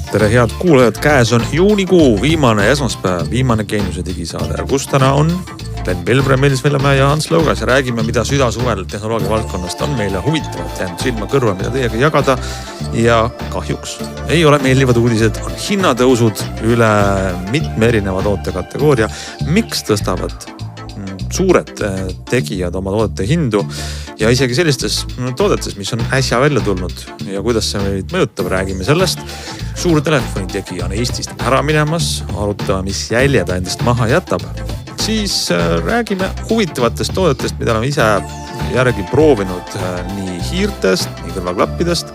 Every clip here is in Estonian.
tere head kuulajad, käes on juunikuu viimane esmaspäev, viimane Geeniuse digisaade, kus täna on Glen Pilbre, Meelis Vellemäe ja Hans Lõugas ja räägime, mida südasuvel tehnoloogia valdkonnast on meile huvitavat jäänud silma kõrva, mida teiega jagada. Ja kahjuks ei ole meeldivad uudised, on hinnatõusud üle mitme erineva tootekategooria. Miks tõstavad suured tegijad oma toodete hindu ja isegi sellistes toodetes, mis on äsja välja tulnud ja kuidas see meid mõjutab, räägime sellest. Suur telefoni tegija on Eestist ära minemas, arutame, mis jälje ta endast maha jätab. Siis räägime huvitavatest toodetest, mida oleme ise järgi proovinud nii hiirtest, nii kõrvaklappidest,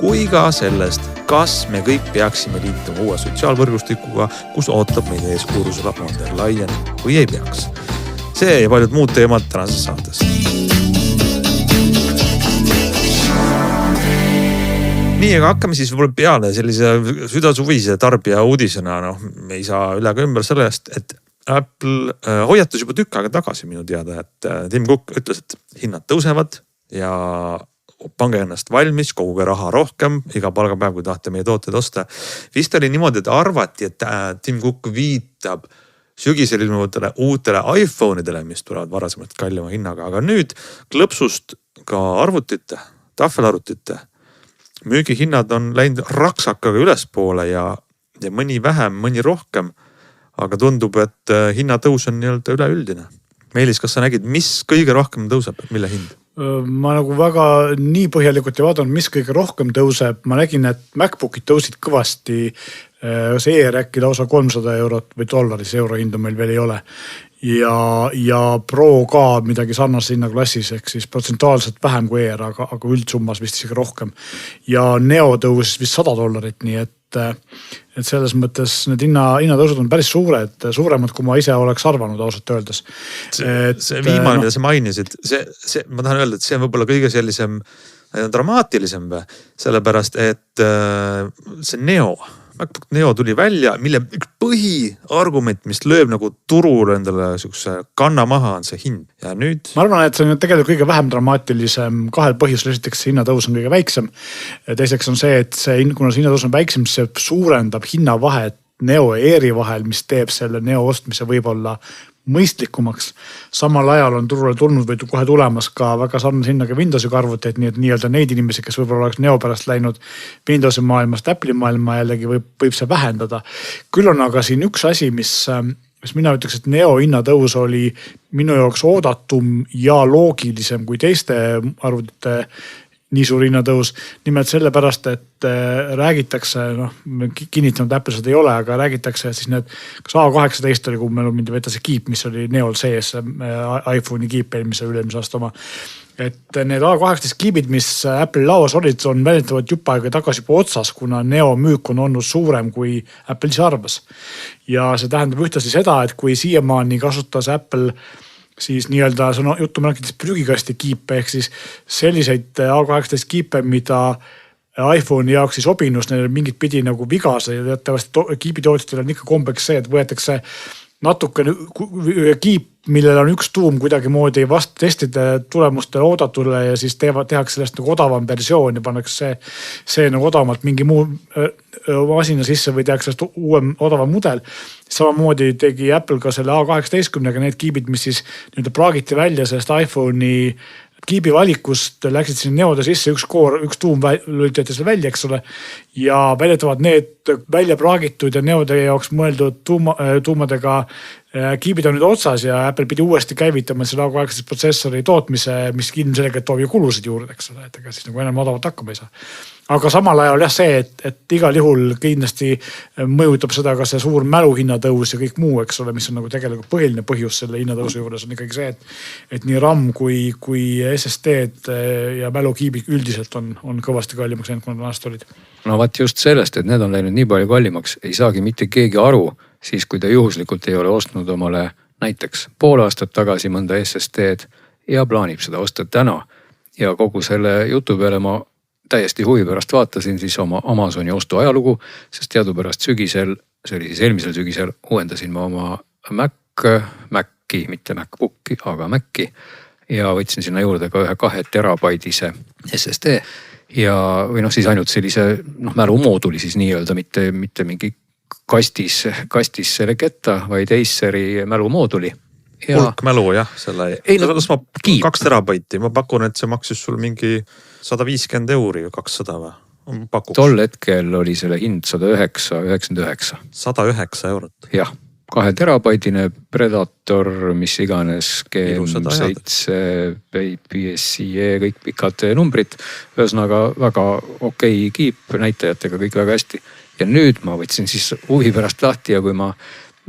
kui ka sellest, kas me kõik peaksime liituma uue sotsiaalvõrgustikuga, kus ootab meid ees Ursula von der Leyen või ei peaks. See ja paljud muud teemad tänases saates. Nii, aga hakkame siis võib-olla peale sellise südasuvise tarbija uudisena. Me ei saa üle ka ümber sellest, et Apple hoiatus juba tükk aega tagasi minu teada, et Tim Cook ütles, et hinnad tõusevad ja pange ennast valmis, koguge raha rohkem, iga palgapäev, kui tahate meie tooted osta. Vist oli niimoodi, et arvati, et Tim Cook viitab sügisel ilmuvatele uutele iPhone'idele, mis tulevad varasemalt kallima hinnaga. Aga nüüd klõpsust ka arvutite, tahvelarvutite müügihinnad on läinud raksakaga ülespoole ja mõni vähem, mõni rohkem. Aga tundub, et hinnatõus on nii-öelda üleüldine. Meelis, kas sa nägid, mis kõige rohkem tõuseb, mille hind? Ma nagu väga nii põhjalikult ei vaadanud, mis kõige rohkem tõuseb. Ma nägin, et MacBookid tõusid kõvasti. See ER-äkki lausa 300 eurot või dollaris, eurohindu meil veel ei ole. Ja Pro ka midagi sarnase hinnaklassis, ehk siis protsentuaalselt vähem kui ER, aga üldsummas vist isegi rohkem. Ja Neo tõusis vist $100, nii et selles mõttes need hinnatõusud on päris suuremad, kui ma ise oleks arvanud ausalt öeldes. See viimane, mida sa mainisid, ma tahan öelda, et see on võib-olla kõige sellisem dramaatilisem, sellepärast, et see MacBook Neo tuli välja, mille üks põhiargument, mis lööb nagu turul endale kanna maha, on see hind. Ja nüüd... Ma arvan, et see on tegelikult kõige vähem dramaatilisem kahel põhjusel. Esiteks hinnatõus on kõige väiksem. Teiseks on see, et kuna see hinnatõus on väiksem, see suurendab hinnavahet Neo ja Airi vahel, mis teeb selle Neo ostmise võib-olla mõistlikumaks. Samal ajal on turule tulnud või kohe tulemas ka väga sarnase hinnaga Windowsi arvuteid, nii et nii-öelda neid inimesi, kes võib-olla oleks Neo pärast läinud Windowsi maailmast Apple'i maailma, jällegi võib see vähendada. Küll on aga siin üks asi, mis mina ütleks, et Neo hinnatõus oli minu jaoks oodatum ja loogilisem kui teiste arvutite nii suur hinnatõus. Nimelt sellepärast, et räägitakse, kinnitanud Apple seda ei ole, aga räägitakse, et siis need, kas A18 oli, kui meil mindi võtta see kiip, mis oli Neol sees, iPhone'i kiip ülemise aasta oma. Et need A18 kiibid, mis Apple lauas olid, on väljendavad jupp aega tagasi juba otsas, kuna Neo müük on olnud suurem kui Apple ise arvas. Ja see tähendab ühtlasi seda, et kui siiamaani kasutas Apple siis nii-öelda juttu märkides prügikasti kiipe, ehk siis selliseid A18 kiipe, mida iPhone'i jaoks ei sobinus, neil mingit pidi nagu vigase ja teatavasti kiibitootjatel on ikka kombeks see, et võetakse natukene kiip, millel on üks tuum kuidagi moodi vastu testide tulemustele oodatule ja siis tehakse sellest nagu odavam versioon ja pannakse see nagu odavamalt mingi muu masina sisse või tehakse sellest uuem odavam mudel. Samamoodi tegi Apple ka selle A18-ga need kiibid, mis siis nüüd praagiti välja sellest iPhone'i kiibi valikust, läksid siin Neode sisse, üks tuum lülitati selle välja, eks ole. Ja väljatavad need välja praagitud ja Neode jaoks mõeldud tuumadega kiibid on nüüd otsas ja Apple pidi uuesti käivitama selle A18 protsessori tootmise, mis ilmselgelt toob ju kulusid juurde, eks ole, et ega siis nagu enam odavalt hakkama ei saa. Aga samal ajal jah see, et igal juhul kindlasti mõjutab seda ka see suur mäluhinnatõus ja kõik muu, eks ole, mis on nagu tegelikult põhiline põhjus selle hinnatõusu juures on ikkagi see, et nii RAM kui SSD-d ja mälukiibid üldiselt on kõvasti kallimaks jäänud, kui nad vanast olid. No vaat just sellest, et need on läinud nii palju kallimaks, ei saagi mitte keegi aru, siis kui ta juhuslikult ei ole ostnud omale näiteks pool aastat tagasi mõnda SSD-d ja plaanib seda osta täna. Ja kogu selle jutu peale ma täiesti huvi pärast vaatasin siis oma Amazoni ostu ajalugu, sest teadupärast sügisel, see oli siis eelmisel sügisel, uuendasin ma oma Maci, mitte MacBooki, aga Maci ja võtsin sinna juurde ka ühe 2 terabaidise SSD või siis ainult sellise mälumooduli siis nii-öelda, mitte mingi kastis selle ketta, vaid Aceri mälumooduli. Hulk mälu jah, Ei, 2 terabaiti, ma pakun, et see maksis sul mingi 150 € või 200 või? Tol hetkel oli selle hind 109,99. 109 €. Jah, 2 terabaidine Predator, mis iganes, GM7, PSIe, kõik pikad numbrid. Ühesõnaga väga okei kiip, näitajatega kõik väga hästi. Ja nüüd ma võtsin siis huvi pärast lahti ja kui ma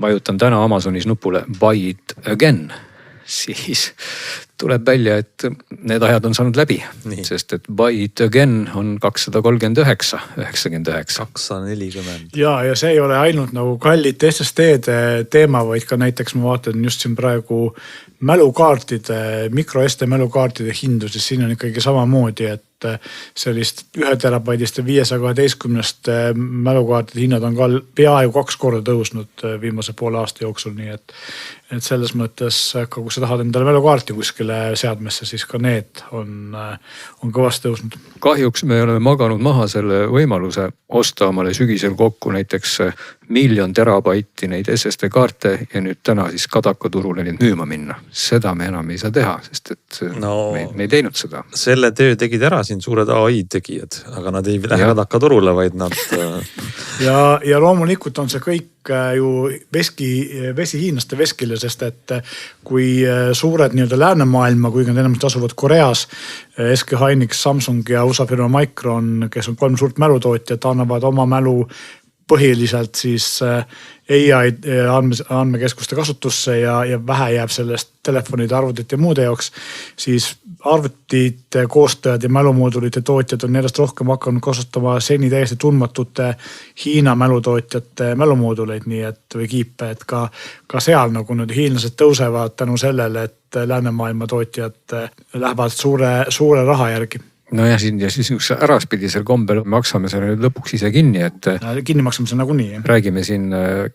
vajutan täna Amazonis nupule Buy it again, siis tuleb välja, et need ajad on saanud läbi. Sest et Buy it again on 239,99. 240. Ja see ei ole ainult nagu kallid SSD-de teema, vaid ka näiteks ma vaatan just siin praegu mälukaartide, micro SD mälukaartide hindu, siis siin on ikkagi samamoodi, et sellist 1 terabaidist ja 512 mälukaartide hinnad on ka peaaegu 2 korda tõusnud viimase poole aasta jooksul, nii et selles mõttes, kui sa tahad endale mälukaarti kuskile seadmesse, siis ka need on kõvasti tõusnud. Kahjuks me oleme maganud maha selle võimaluse osta omale sügisel kokku näiteks 1 000 000 terabaiti neid SSD kaarte ja nüüd täna siis Kadakaturule neid müüma minna. Seda me enam ei saa teha, sest et me ei teinud seda. Selle töö tegid ära siin suured AI tegijad, aga nad ei lähe Kadakaturule, vaid nad... ja loomulikult on see kõik ju vesi hiinlaste veskile, sest et kui suured nii-öelda läänemaailma, kui nad enamasti asuvad Koreas, SK Hynix, Samsung ja USA firma Micron, kes on 3 suurt mälutootjat, annavad oma mälu põhiliselt siis AI andmekeskuste kasutusse ja vähe jääb sellest telefonide, arvutite ja muude jaoks, siis arvutite koostajad ja mälumoodulite tootjad on järjest rohkem hakanud kasutama seni täiesti tundmatute Hiina mälutootjate mälumooduleid, nii et või kiipe, et ka seal nagu nüüd hiinlased tõusevad tänu sellele, et läänemaailma tootjad lähevad suure raha järgi. No ja siis üks äraspidisel kombel maksame selle nüüd lõpuks ise kinni, et kinni maksame see nagunii. Räägime siin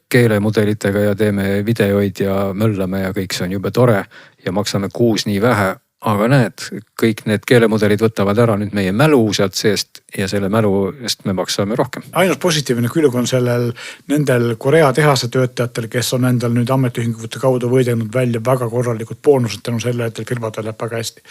keelemudelitega ja teeme videoid ja möllame ja kõik see on jube tore ja maksame kuus nii vähe. Aga näed, kõik need keelemudelid võtavad ära nüüd meie mälu sealt seest ja selle mälu eest me maksame rohkem. Ainus positiivne külg on nendel Korea tehase töötajatel, kes on endal nüüd ametiühingute kaudu võidenud välja väga korralikud boonused tänu selle, et firmadel läheb väga hästi.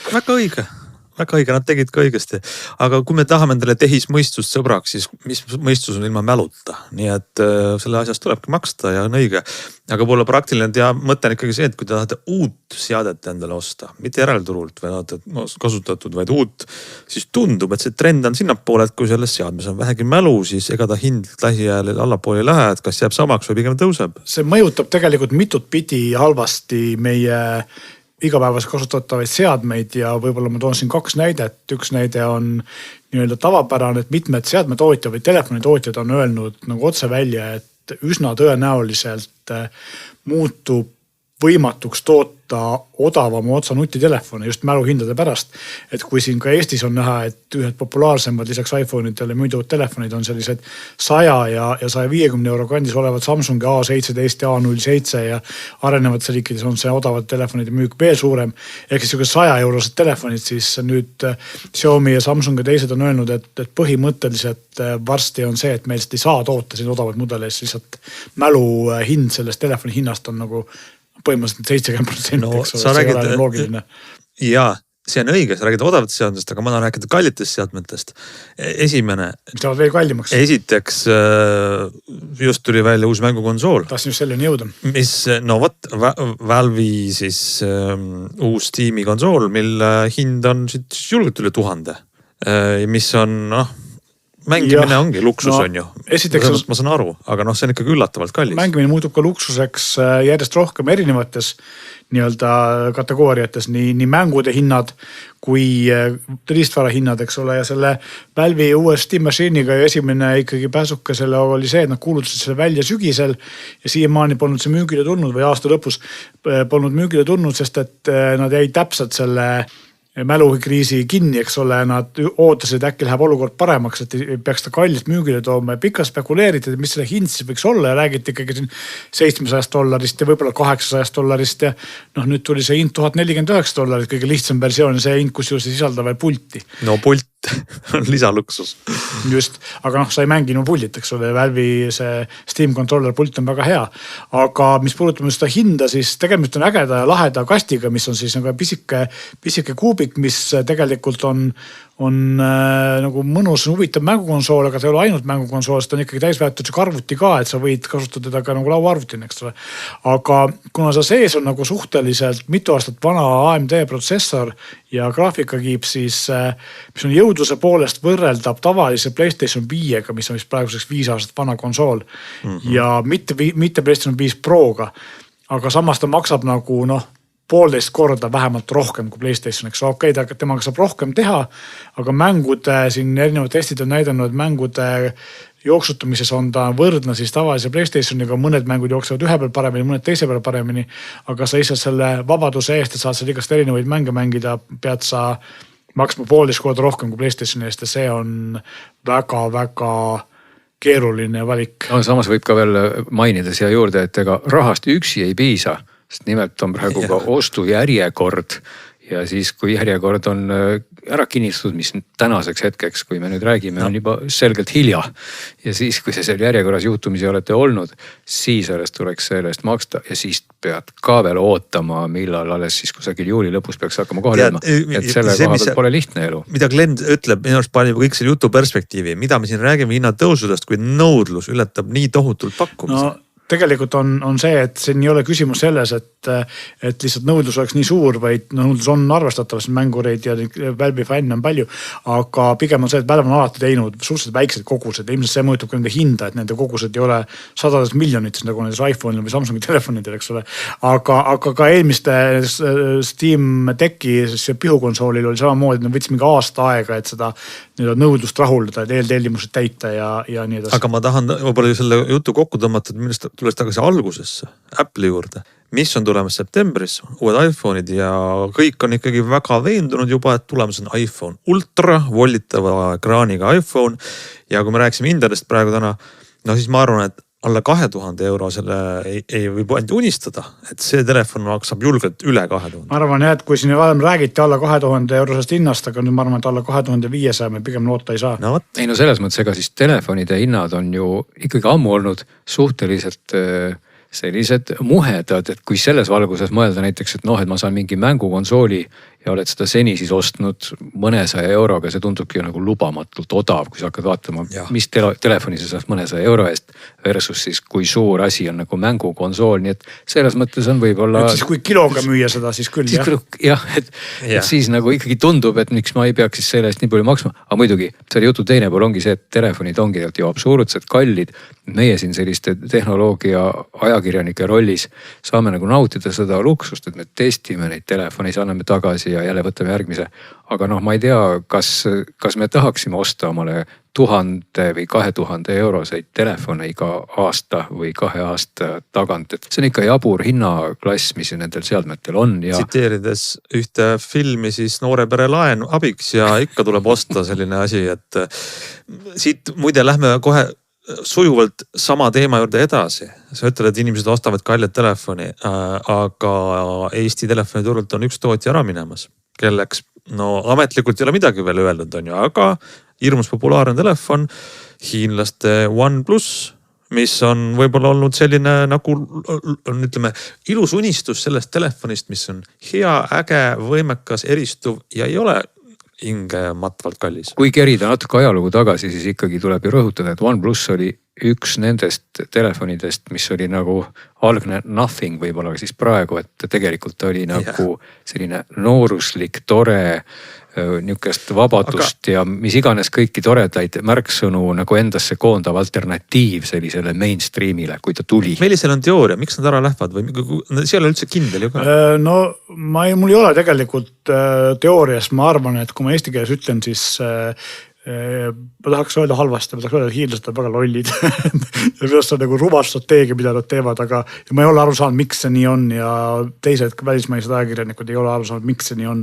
Väga õige, nad tegid ka õigesti. Aga kui me tahame endale tehismõistust sõbraks, siis mis mõistus on ilma mäluta? Nii et selle asjast tulebki maksta ja on õige. Aga poole praktiline ja mõte on ikkagi see, et kui te tahate uut seadet endale osta, mitte järelturult või kasutatud, vaid uut, siis tundub, et see trend on sinnapoole, et kui selles seadmes on vähegi mälu, siis ega ta hind lähiajal allapoole ei lähe, et kas jääb samaks või pigem tõuseb. See mõjutab tegelikult mitut pidi halvasti meie igapäevas kasutatavaid seadmeid ja võib-olla ma toon siin 2 näidet. Üks näide on nii-öelda tavapärane, et mitmed seadmetootjad või telefonitootjad on öelnud nagu otse välja, et üsna tõenäoliselt muutub võimatuks toota odavama otsa nutitelefone just mäluhindade pärast. Et kui siin ka Eestis on näha, et ühed populaarsemad lisaks iPhone'idele müüdavad telefonid on sellised 100 ja 150 € kandis olevad Samsung A17 ja A07 ja arenevates riikides on see odavad telefonide müük veel suurem. Ehk siis 100 eurosed telefonid, siis nüüd Xiaomi ja Samsung ja teised on öelnud, et põhimõtteliselt varsti on see, et meil ei saa toota siin odavad mudeleis, lihtsalt mälu hind sellest telefoni hinnast on nagu põhimõtteliselt 70%, no, eks ole, see ei ole loogiline. Jaa, see on õige, sa räägid odavatest seadmetest, aga ma tahan rääkida kallitest seadmetest. Esimene. Saavad veel kallimaks. Esiteks just tuli välja uus mängukonsool. Tahtsin just selleni jõuda. Mis, no Valve'i siis uus Steam'i konsool, mille hind on siit julgelt üle 1000. Mis on, mängimine ongi, luksus on ju. Esiteks, ma saan aru, aga see on ikkagi üllatavalt kallis. Mängimine muutub ka luksuseks järjest rohkem erinevates nii-öelda kategooriates, nii mängude hinnad kui riistvara hinnad, eks ole, ja selle Valve'i uue Steam Machine'iga ju esimene ikkagi pääsuke selle oli see, et nad kuulutasid selle välja sügisel ja siiamaani polnud see müügile tulnud või aasta lõpus polnud müügile tulnud, sest et nad jäid täpselt selle mälukriisi kinni, eks ole, nad ootasid, äkki läheb olukord paremaks, et peaks ta kallilt müügile tooma ja pikalt spekuleeriti, mis selle hind siis võiks olla ja räägiti ikkagi siin $700 ja võib-olla $800 ja nüüd tuli see hind $1049, kõige lihtsam versioon ja see hind, kusjuures ei sisalda veel pulti. No pult on lisaluksus. Just, aga sa ei mängi pullit, eks ole, Valve'i see Steam Controller pult on väga hea. Aga mis puudutab seda hinda, siis tegemist on ägeda ja laheda kastiga, mis on siis nagu pisike kuubik, mis tegelikult on nagu mõnus, huvitav mängukonsool, aga ta ei ole ainult mängukonsool, sest on ikkagi täisväärtusega arvuti ka, et sa võid kasutada teda ka nagu lauaarvutina, eks ole. Aga kuna sa sees on nagu suhteliselt mitu aastat vana AMD protsessor ja graafikakiip, siis mis on jõudluse poolest võrreldab tavalise PlayStation 5-ga, mis on vist praeguseks 5 aastat vana konsool ja mitte PlayStation 5 Proga, aga samas ta maksab nagu 1,5 korda vähemalt rohkem kui PlayStation, eks okei, temaga saab rohkem teha, aga mängude, siin erinevad testid on näidanud, et mängude jooksutamises on ta võrdne siis tavalise PlayStationiga, mõned mängud jooksevad ühe peal paremini, mõned teise peal paremini, aga sa lihtsalt selle vabaduse eest, et saad seal igast erinevaid mänge mängida, pead sa maksma 1,5 korda rohkem kui PlayStationi eest ja see on väga-väga keeruline valik. No, samas võib ka veel mainida siia juurde, et ega rahast üksi ei piisa. Sest nimelt on praegu ka ostujärjekord ja siis, kui järjekord on ära kinnistatud, mis tänaseks hetkeks, kui me nüüd räägime, on juba selgelt hilja. Ja siis, kui see seal järjekorras juhtumisi olete olnud, siis alles tuleks sellest maksta ja siis pead ka veel ootama, millal alles siis kusagil juuli lõpus peaks hakkama kohale jõudma. Et selle koha pealt pole lihtne elu. Mida Glenn ütleb, minu arust pani kõik selle jutu perspektiivi, mida me siin räägime hinnatõusudest, kui nõudlus ületab nii tohutult pakkumise. Tegelikult on see, et siin ei ole küsimus selles, et lihtsalt nõudlus oleks nii suur, vaid nõudlus on arvestatavas, mängureid ja Valve'i fänne on palju, aga pigem on see, et Valve on alati teinud suhteliselt väiksed kogused ja ilmselt see mõjutab ka nende hinda, et nende kogused ei ole sadades miljonites nagu nendes iPhone'il või Samsungi telefonidel, eks ole. Aga ka eelmiste Steam Decki pihukonsoolil oli samamoodi, et võttis mingi aasta aega, et seda nõudlust rahuldada, et eeltellimused täita ja nii edasi. Aga ma tahan võib-olla selle jutu kokku tõmmata, et millest tulles tagasi algusesse, Apple'i juurde, mis on tulemas septembris, uued iPhone'id ja kõik on ikkagi väga veendunud juba, et tulemas on iPhone Ultra, volditava ekraaniga iPhone ja kui me rääksime hindadest praegu täna, siis ma arvan, et alla 2000 euro selle ei võib ainult unistada, et see telefon maksab julgelt üle 2000. Ma arvan, et kui siin varem räägiti alla 2000 eurosest hinnast, aga nüüd ma arvan, et alla 2500 me pigem loota ei saa. Ei selles mõttes, ega siis telefonide hinnad on ju ikkagi ammu olnud suhteliselt sellised muhedad, et kui selles valguses mõelda näiteks, et et ma saan mingi mängukonsooli ja oled seda seni siis ostnud mõnesaja euroga, see tundubki ju nagu lubamatult odav, kui sa hakkad vaatama, mis telefoni sa saad mõnesaja euro eest versus siis kui suur asi on nagu mängukonsool, nii et selles mõttes on võib-olla. Siis kui kiloga müüa seda, siis küll jah. Et siis nagu ikkagi tundub, et miks ma ei peaks siis selle eest nii palju maksma, aga muidugi selle jutu teine pool ongi see, et telefonid ongi ju absurdselt kallid. Meie siin selliste tehnoloogia ajakirjanike rollis saame nagu nautida seda luksust, et me testime neid telefoni, anname tagasi ja jälle võtame järgmise. Aga ma ei tea, kas me tahaksime osta omale 1000 või 2000 euroseid telefone iga aasta või 2 aasta tagant. Et see on ikka jabur hinnaklass, mis nendel seadmetel on. Ja tsiteerides ühte filmi siis noore pere laen abiks ja ikka tuleb osta selline asi, et siit muide lähme kohe sujuvalt sama teema juurde edasi. Sa ütled, et inimesed ostavad kallid telefoni, aga Eesti telefoniturult on üks tootja ära minemas, kelleks ametlikult ei ole midagi veel öeldud, on ju, aga hirmus populaarne telefon, hiinlaste OnePlus, mis on võib-olla olnud selline nagu, ütleme, ilus unistus sellest telefonist, mis on hea, äge, võimekas, eristuv ja ei ole hinge matvalt kallis. Kui kerida natuke ajalugu tagasi, siis ikkagi tuleb ju rõhutada, et OnePlus oli üks nendest telefonidest, mis oli nagu algne nothing võib-olla siis praegu, et tegelikult oli nagu selline nooruslik, tore, niisugust vabadust ja mis iganes kõiki toredaid märksõnu nagu endasse koondav alternatiiv sellisele mainstreamile, kui ta tuli. Millisel on teooria, miks nad ära lähevad või see ei ole üldse kindel ju ka? Mul ei ole tegelikult teoorias, ma arvan, et kui ma eesti keeles ütlen, siis ma tahaks öelda halvasti, ma tahaks öelda, et hiinlased on väga lollid. ja minu arust on nagu rumal strateegia, mida nad teevad, aga ma ei ole aru saanud, miks see nii on ja teised välismaised ajakirjanikud ei ole aru saanud, miks see nii on.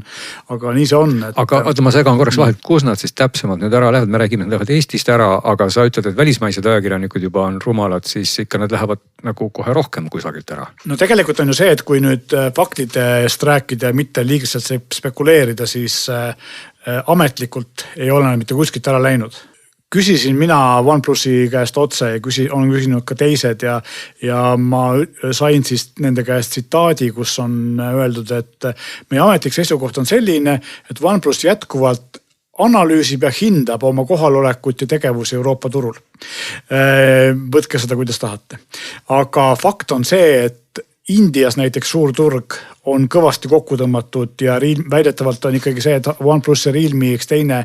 Aga nii see on. Aga oota, ma segan korraks vahelt, kus nad siis täpsemalt nüüd ära lähevad, me räägime, nad lähevad Eestist ära, aga sa ütled, et välismaised ajakirjanikud juba on rumalad, siis ikka nad lähevad nagu kohe rohkem kusagilt ära. No tegelikult on ju see, et kui nüüd faktidest rääkida ja mitte liigselt spekuleerida, siis ametlikult ei ole mitte kuskilt ära läinud. Küsisin mina OnePlusi käest otse ja olen küsinud ka teised ja ma sain siis nende käest tsitaadi, kus on öeldud, et meie ametlik seisukoht on selline, et OnePlus jätkuvalt analüüsib ja hindab oma kohalolekut ja tegevusi Euroopa turul. Võtke seda, kuidas tahate. Aga fakt on see, et Indias näiteks suur turg on kõvasti kokku tõmmatud ja väidetavalt on ikkagi see, et OnePlus ja Realme üks teine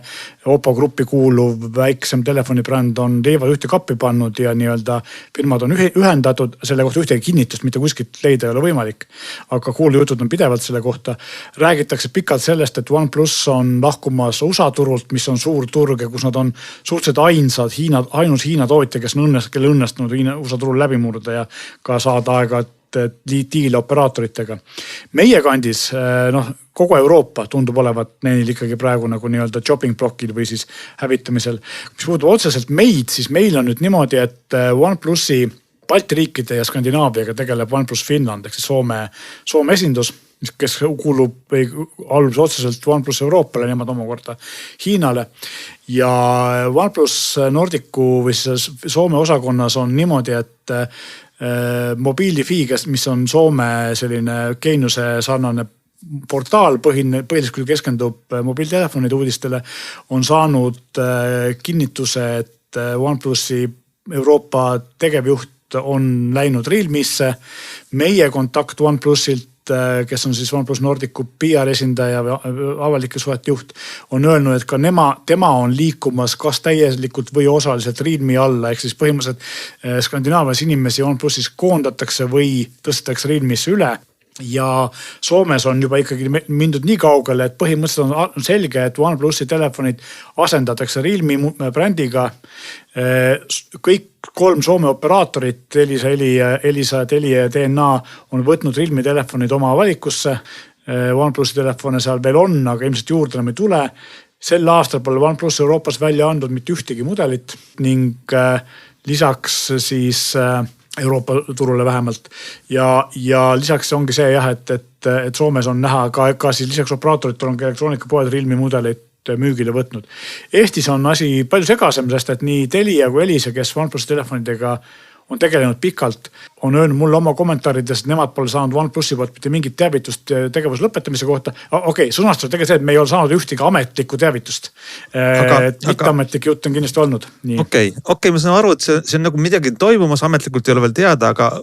Oppo gruppi kuuluv väiksem telefonibränd on leivad ühte kappi pannud ja nii-öelda firmad on ühendatud. Selle kohta ühtegi kinnitust mitte kuskilt leida ei ole võimalik. Aga kuulujutud on pidevalt selle kohta. Räägitakse pikalt sellest, et OnePlus on lahkumas USA turult, mis on suur turg ja kus nad on suhteliselt ainus Hiina tootja, kes on õnnestunud USA turul läbi murda ja ka saada aega diile operaatoritega. Meie kandis, kogu Euroopa tundub olevat neil ikkagi praegu nagu nii-öelda shopping blockil või siis hävitamisel. Mis puudub otseselt meid, siis meil on nüüd niimoodi, et OnePlusi Balti riikide ja Skandinaaviaga tegeleb OnePlus Finland, ehk siis Soome esindus, kes kuulub või allub otseselt OnePlus Euroopale, nemad omakorda Hiinale. Ja OnePlus Nordicu või siis Soome osakonnas on niimoodi, et Mobiili.fi, mis on Soome selline geenuse sarnane portaal põhiliselt, kui keskendub mobiiltelefonide uudistele, on saanud kinnituse, et OnePlusi Euroopa tegevjuht on läinud Realmisse. Meie kontakt OnePlusilt, kes on siis OnePlus Nordicu PR esindaja või avalike suhete juht, on öelnud, et ka tema on liikumas kas täielikult või osaliselt Realme alla, ehk siis põhimõtteliselt Skandinaavias inimesi OnePlusis koondatakse või tõstetakse Realmisse üle. Ja Soomes on juba ikkagi mindud nii kaugele, et põhimõtteliselt on selge, et OnePlusi telefonid asendatakse Realme brändiga. Kõik 3 Soome operaatorit, Elisa, Telia ja DNA on võtnud Realme telefonid oma valikusse. OnePlusi telefone seal veel on, aga ilmselt juurde enam ei tule. Sel aastal pole OnePlus Euroopas välja andnud mitte ühtegi mudelit ning lisaks siis Euroopa turule vähemalt. Ja lisaks ongi see jah, et Soomes on näha ka siis lisaks operaatoritel on ka elektroonikapoed Realme mudeleid müügile võtnud. Eestis on asi palju segasem, sest et nii Telia kui Elisa, kes OnePlusi telefonidega on tegelenud pikalt, on öelnud mulle oma kommentaarides, et nemad pole saanud OnePlusi poolt mitte mingit teavitust tegevuse lõpetamise kohta. Okei, sõnastus tegelikult see, et me ei ole saanud ühtegi ametlikku teavitust. Mitteametlik jutt on kindlasti olnud. Okei, ma saan aru, et see on nagu midagi toimumas, ametlikult ei ole veel teada, aga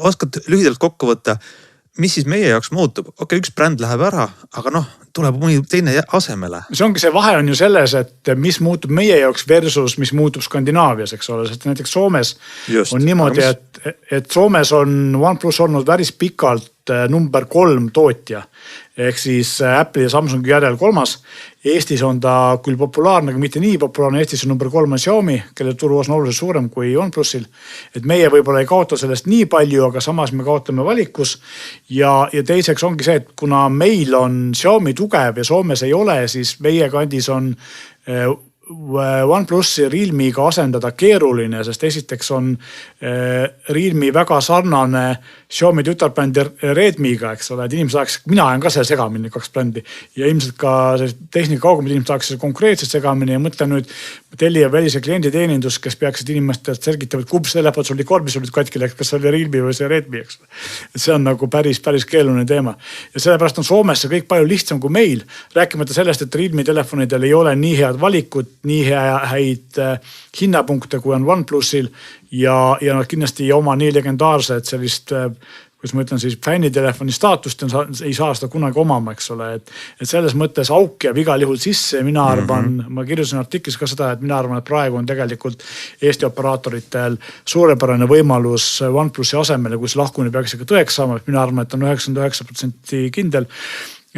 oskad lühidalt kokku võtta, mis siis meie jaoks muutub? Okei, üks bränd läheb ära, aga tuleb mõni teine asemele. See ongi see vahe on ju selles, et mis muutub meie jaoks versus mis muutub Skandinaavias, eks ole. Sest näiteks Soomes on niimoodi, et Soomes on OnePlus olnud päris pikalt number 3 tootja. Ehk siis Apple ja Samsungi järel 3. Eestis on ta küll populaarne, aga mitte nii populaarne. Eestis on number 3 on Xiaomi, kelle turuosa on oluliselt suurem kui OnePlusil. Et meie võib-olla ei kaota sellest nii palju, aga samas me kaotame valikus. Ja teiseks ongi see, et kuna meil on Xiaomi tugev ja Soomes ei ole, siis meie kandis on OnePlusi Realmega asendada keeruline, sest esiteks on Realme väga sarnane Xiaomi tütarbrändi Redmiga, eks ole, et inimesed saaks, mina olen ka selle segamini 2 brändi ja ilmselt ka tehnika kaugemad inimesed saaks konkreetselt segamini ja mõtle nüüd Telia välise klienditeenindus, kes peaksid inimestelt selgitavad, kumb telefon sul korvis olid katki läks, kas oli Realme või see Redmi, eks ole. See on nagu päris keeluline teema. Ja sellepärast on Soomes see kõik palju lihtsam kui meil. Rääkimata sellest, et Realme telefonidel ei ole nii head valikut, nii häid hinnapunkte, kui on OnePlusil ja nad kindlasti ei oma nii legendaarset sellist, kus ma ütlen siis fännitelefoni staatust, ei saa seda kunagi omama, eks ole. Et selles mõttes auk jääb igal juhul sisse ja mina arvan, ma kirjutasin artiklis ka seda, et mina arvan, et praegu on tegelikult Eesti operaatoritel suurepärane võimalus OnePlusi asemele, kus lahkumine peaks ikka tõeks saama, et mina arvan, et on 99% kindel.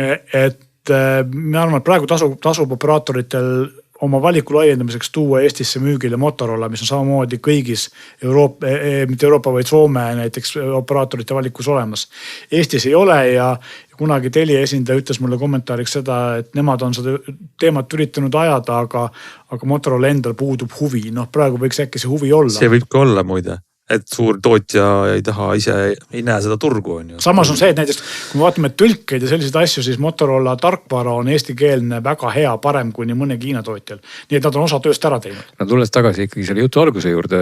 Et mina arvan, et praegu tasub operaatoritel oma valiku laiendamiseks tuua Eestisse müügile Motorola, mis on samamoodi kõigis mitte Euroopa, vaid Soome näiteks operaatorite valikus olemas. Eestis ei ole ja kunagi Telia esindaja ütles mulle kommentaariks seda, et nemad on seda teemat üritanud ajada, aga Motorola endal puudub huvi. Praegu võiks äkki see huvi olla. See võibki olla muide, et suur tootja ei taha ise, ei näe seda turgu. On ju. Samas on see, et näiteks kui me vaatame tõlkeid ja selliseid asju, siis Motorola tarkvara on eestikeelne väga hea, parem kui nii mõne Kiina tootjal. Nii et nad on osa tööst ära teinud. No tulles tagasi ikkagi selle jutu alguse juurde,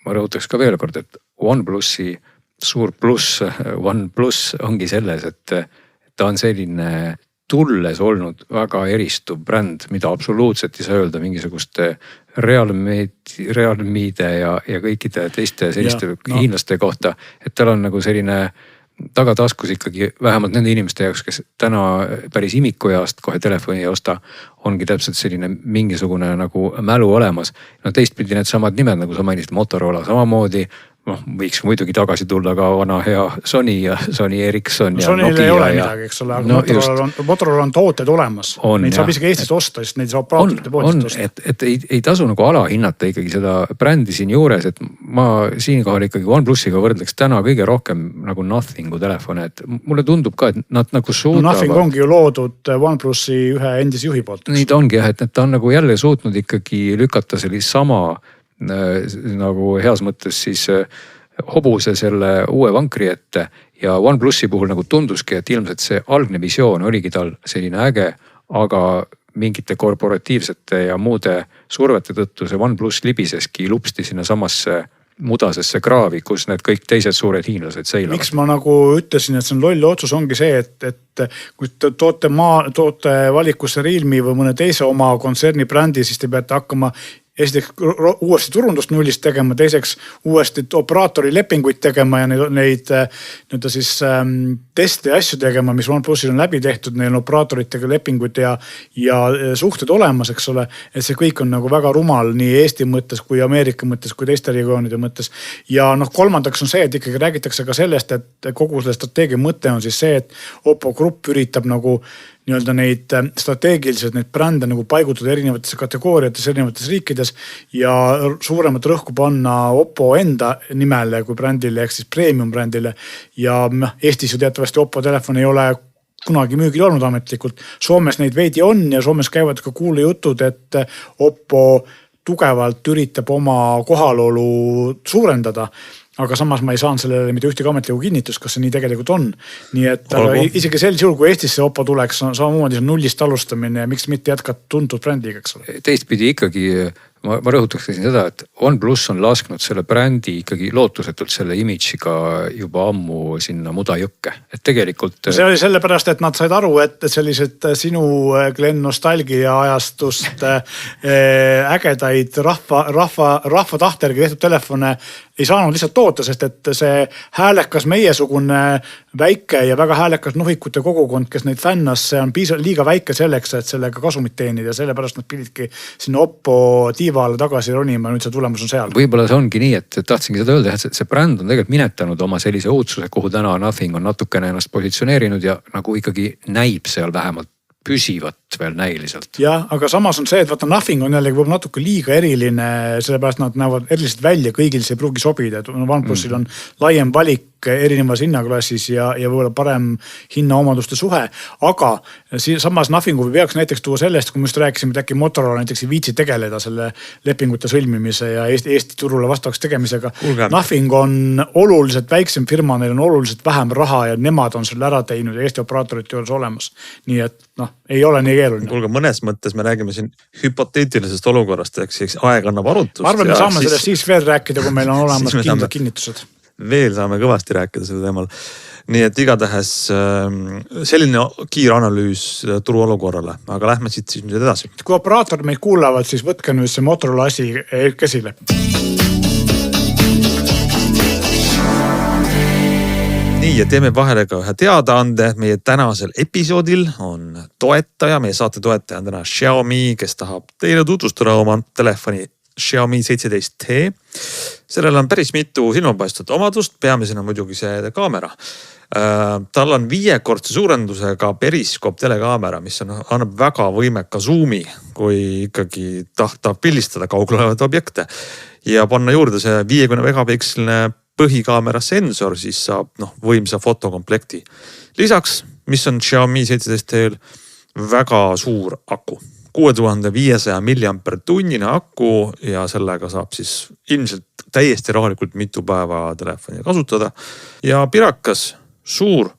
ma rõhutaks ka veel kord, et OnePlusi suur pluss OnePlus ongi selles, et ta on selline tulles olnud väga eristuv bränd, mida absoluutselt ei saa öelda mingisuguste Realmide ja kõikide teiste selliste hiinlaste kohta. Et tal on nagu selline tagataskus ikkagi vähemalt nende inimeste jaoks, kes täna päris imikujast kohe telefoni ei osta, ongi täpselt selline mingisugune nagu mälu olemas. No teistpidi need samad nimed, nagu sa mainisid, Motorola samamoodi. Võiks muidugi tagasi tulla ka vana hea Sony ja Sony Ericsson ja Sonyl Nokia. Ei ole midagi, eks ole, aga Motorola on tooted olemas. Neid saab isegi Eestis osta, sest neid saab operaatorite poodist osta. Et ei tasu nagu alahinnata ikkagi seda brändi siin juures, et ma siinkohal ikkagi OnePlusiga võrdleks täna kõige rohkem nagu Nothingu telefone, et mulle tundub ka, et nad nagu suudavad. Nothing ongi ju loodud OnePlusi ühe endise juhi poolt. Nii ta ongi jah, et ta on nagu jälle suutnud ikkagi lükata sellise sama nagu heas mõttes siis hobuse selle uue vankri ette ja OnePlusi puhul nagu tunduski, et ilmselt see algne visioon oligi tal selline äge, aga mingite korporatiivsete ja muude survete tõttu see OnePlus libiseski lupsti sinna samasse mudasesse kraavi, kus need kõik teised suured hiinlased seilavad. Miks ma nagu ütlesin, et see on loll otsus, ongi see, et kui toote valikusse Realme või mõne teise oma kontserni brändi, siis te peate hakkama esiteks uuesti turundust nullist tegema, teiseks uuesti operaatori lepinguid tegema ja neid siis teste ja asju tegema, mis OnePlusil on läbi tehtud, neil on operaatoritega lepingud ja suhted olemas, eks ole. Et see kõik on nagu väga rumal nii Eesti mõttes kui Ameerika mõttes kui teiste regioonide mõttes. Ja kolmandaks on see, et ikkagi räägitakse ka sellest, et kogu selle strateegia mõte on siis see, et Oppo Grupp üritab nagu nii-öelda neid strateegiliselt neid brände nagu paigutada erinevates kategooriates, erinevates riikides ja suuremat rõhku panna Oppo enda nimele kui brändile ehk siis premium brändile. Ja Eestis ju teatavasti Oppo telefon ei ole kunagi müügil olnud ametlikult. Soomes neid veidi on ja Soomes käivad ka kuulujutud, et Oppo tugevalt üritab oma kohalolu suurendada. Aga samas ma ei saanud sellele mitte ühtegi ametlikku kinnitust, kas see nii tegelikult on. Nii et isegi sel juhul, kui Eestisse Oppo tuleks, on samamoodi nullist alustamine ja miks mitte jätkata tuntud brändiga, eks ole. Teistpidi ikkagi ma rõhutaksin seda, et OnePlus on lasknud selle brändi ikkagi lootusetult selle image'iga juba ammu sinna mudajõkke. Et tegelikult see oli sellepärast, et nad said aru, et sellised sinu Glen nostalgia ajastust ägedaid rahva tahtergi tehtud telefone ei saanud lihtsalt toota, sest et see häälekas meiesugune väike ja väga häälekas nuhikute kogukond, kes neid fännas, see on liiga väike selleks, et sellega kasumit teenida ja sellepärast nad pididki sinna Oppo tiivale tagasi ronima, nüüd see tulemus on seal. Võib-olla see ongi nii, et tahtsingi seda öelda, et see bränd on tegelikult minetanud oma sellise õudsuse, kuhu täna Nothing on natukene ennast positsioneerinud ja nagu ikkagi näib seal vähemalt püsivat veel näiliselt. Jah, aga samas on see, et vaata Nothing on jällegi võib natuke liiga eriline, sellepärast nad näevad eriliselt välja, kõigil see ei pruugi sobida, et OnePlusil on laiem valik erinevas hinnaklassis ja võib-olla parem hinnaomaduste suhe, aga samas Nothingu peaks näiteks tuua sellest, kui me just rääkisime, et äkki Motorola näiteks ei viitsi tegeleda selle lepingute sõlmimise ja Eesti turule vastavaks tegemisega. Nothing on oluliselt väiksem firma, neil on oluliselt vähem raha ja nemad on selle ära teinud ja Eesti operaatorite juures olemas. Nii et ei ole nii keeruline. Kuulge, mõnes mõttes me räägime siin hüpoteetilisest olukorrast, eks aeg annab arutust. Arvan, me saame sellest siis veel rääkida, kui meil on olemas kindlad kinnitused. Veel saame kõvasti rääkida selle teemal. Nii et igatahes selline kiire analüüs turu olukorrale, aga lähme siit siis nüüd edasi. Kui operaatorid meid kuulavad, siis võtke nüüd see Motorola asi käsile. Nii ja teeme vahele ka ühe teadaande. Meie tänasel episoodil on toetaja, meie saate toetaja on täna Xiaomi, kes tahab teile tutvustada oma telefoni Xiaomi 17T. Sellel on päris mitu silmapaistvat omadust, peamisena muidugi see kaamera. Tal on 5-kordse suurendusega periskoop telekaamera, mis annab väga võimeka zoom'i, kui ikkagi tahtab pildistada kaugel olevaid objekte. Ja panna juurde see 50 megapiksline põhikaamera sensor, siis saab võimsa fotokomplekti. Lisaks, mis on Xiaomi 17T-l, väga suur aku. 6500 mAh aku ja sellega saab siis ilmselt täiesti rahulikult mitu päeva telefoni kasutada. Ja pirakas suur,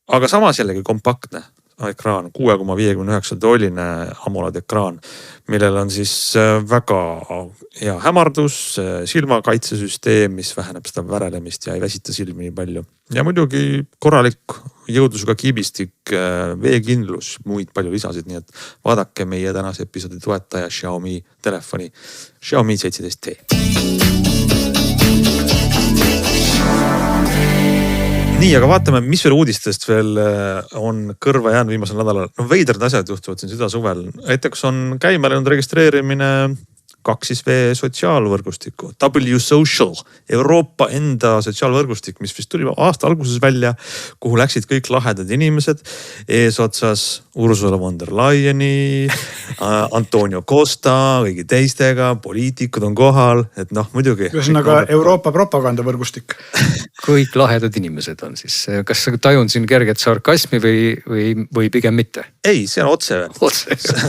aga samas jällegi kompaktne ekraan, 6,59 tolline AMOLED ekraan, millel on siis väga hea hämardus, silmakaitsesüsteem, mis väheneb seda värelemist ja ei väsita silmi nii palju. Ja muidugi korralik jõudlusega kiibistik, veekindlus, muid palju lisasid, nii et vaadake meie tänase episoodi toetaja Xiaomi telefoni Xiaomi 17T. Nii, aga vaatame, mis veel uudistest veel on kõrva jäänud viimasel nädalal. Veidrad asjad juhtuvad siin südassuvel. Näiteks on käima läinud registreerimine 2V sotsiaalvõrgustiku, W-Social, Euroopa enda sotsiaalvõrgustik, mis vist tuli aasta alguses välja, kuhu läksid kõik lahedad inimesed. Eesotsas Ursula von der Leyeni, Antonio Costa, kõigi teistega, poliitikud on kohal, et muidugi. Ühesõnaga Euroopa propagandavõrgustik. Kõik lahedad inimesed on siis. Kas tajun siin kerget sarkasmi või pigem mitte? Ei, see on otse.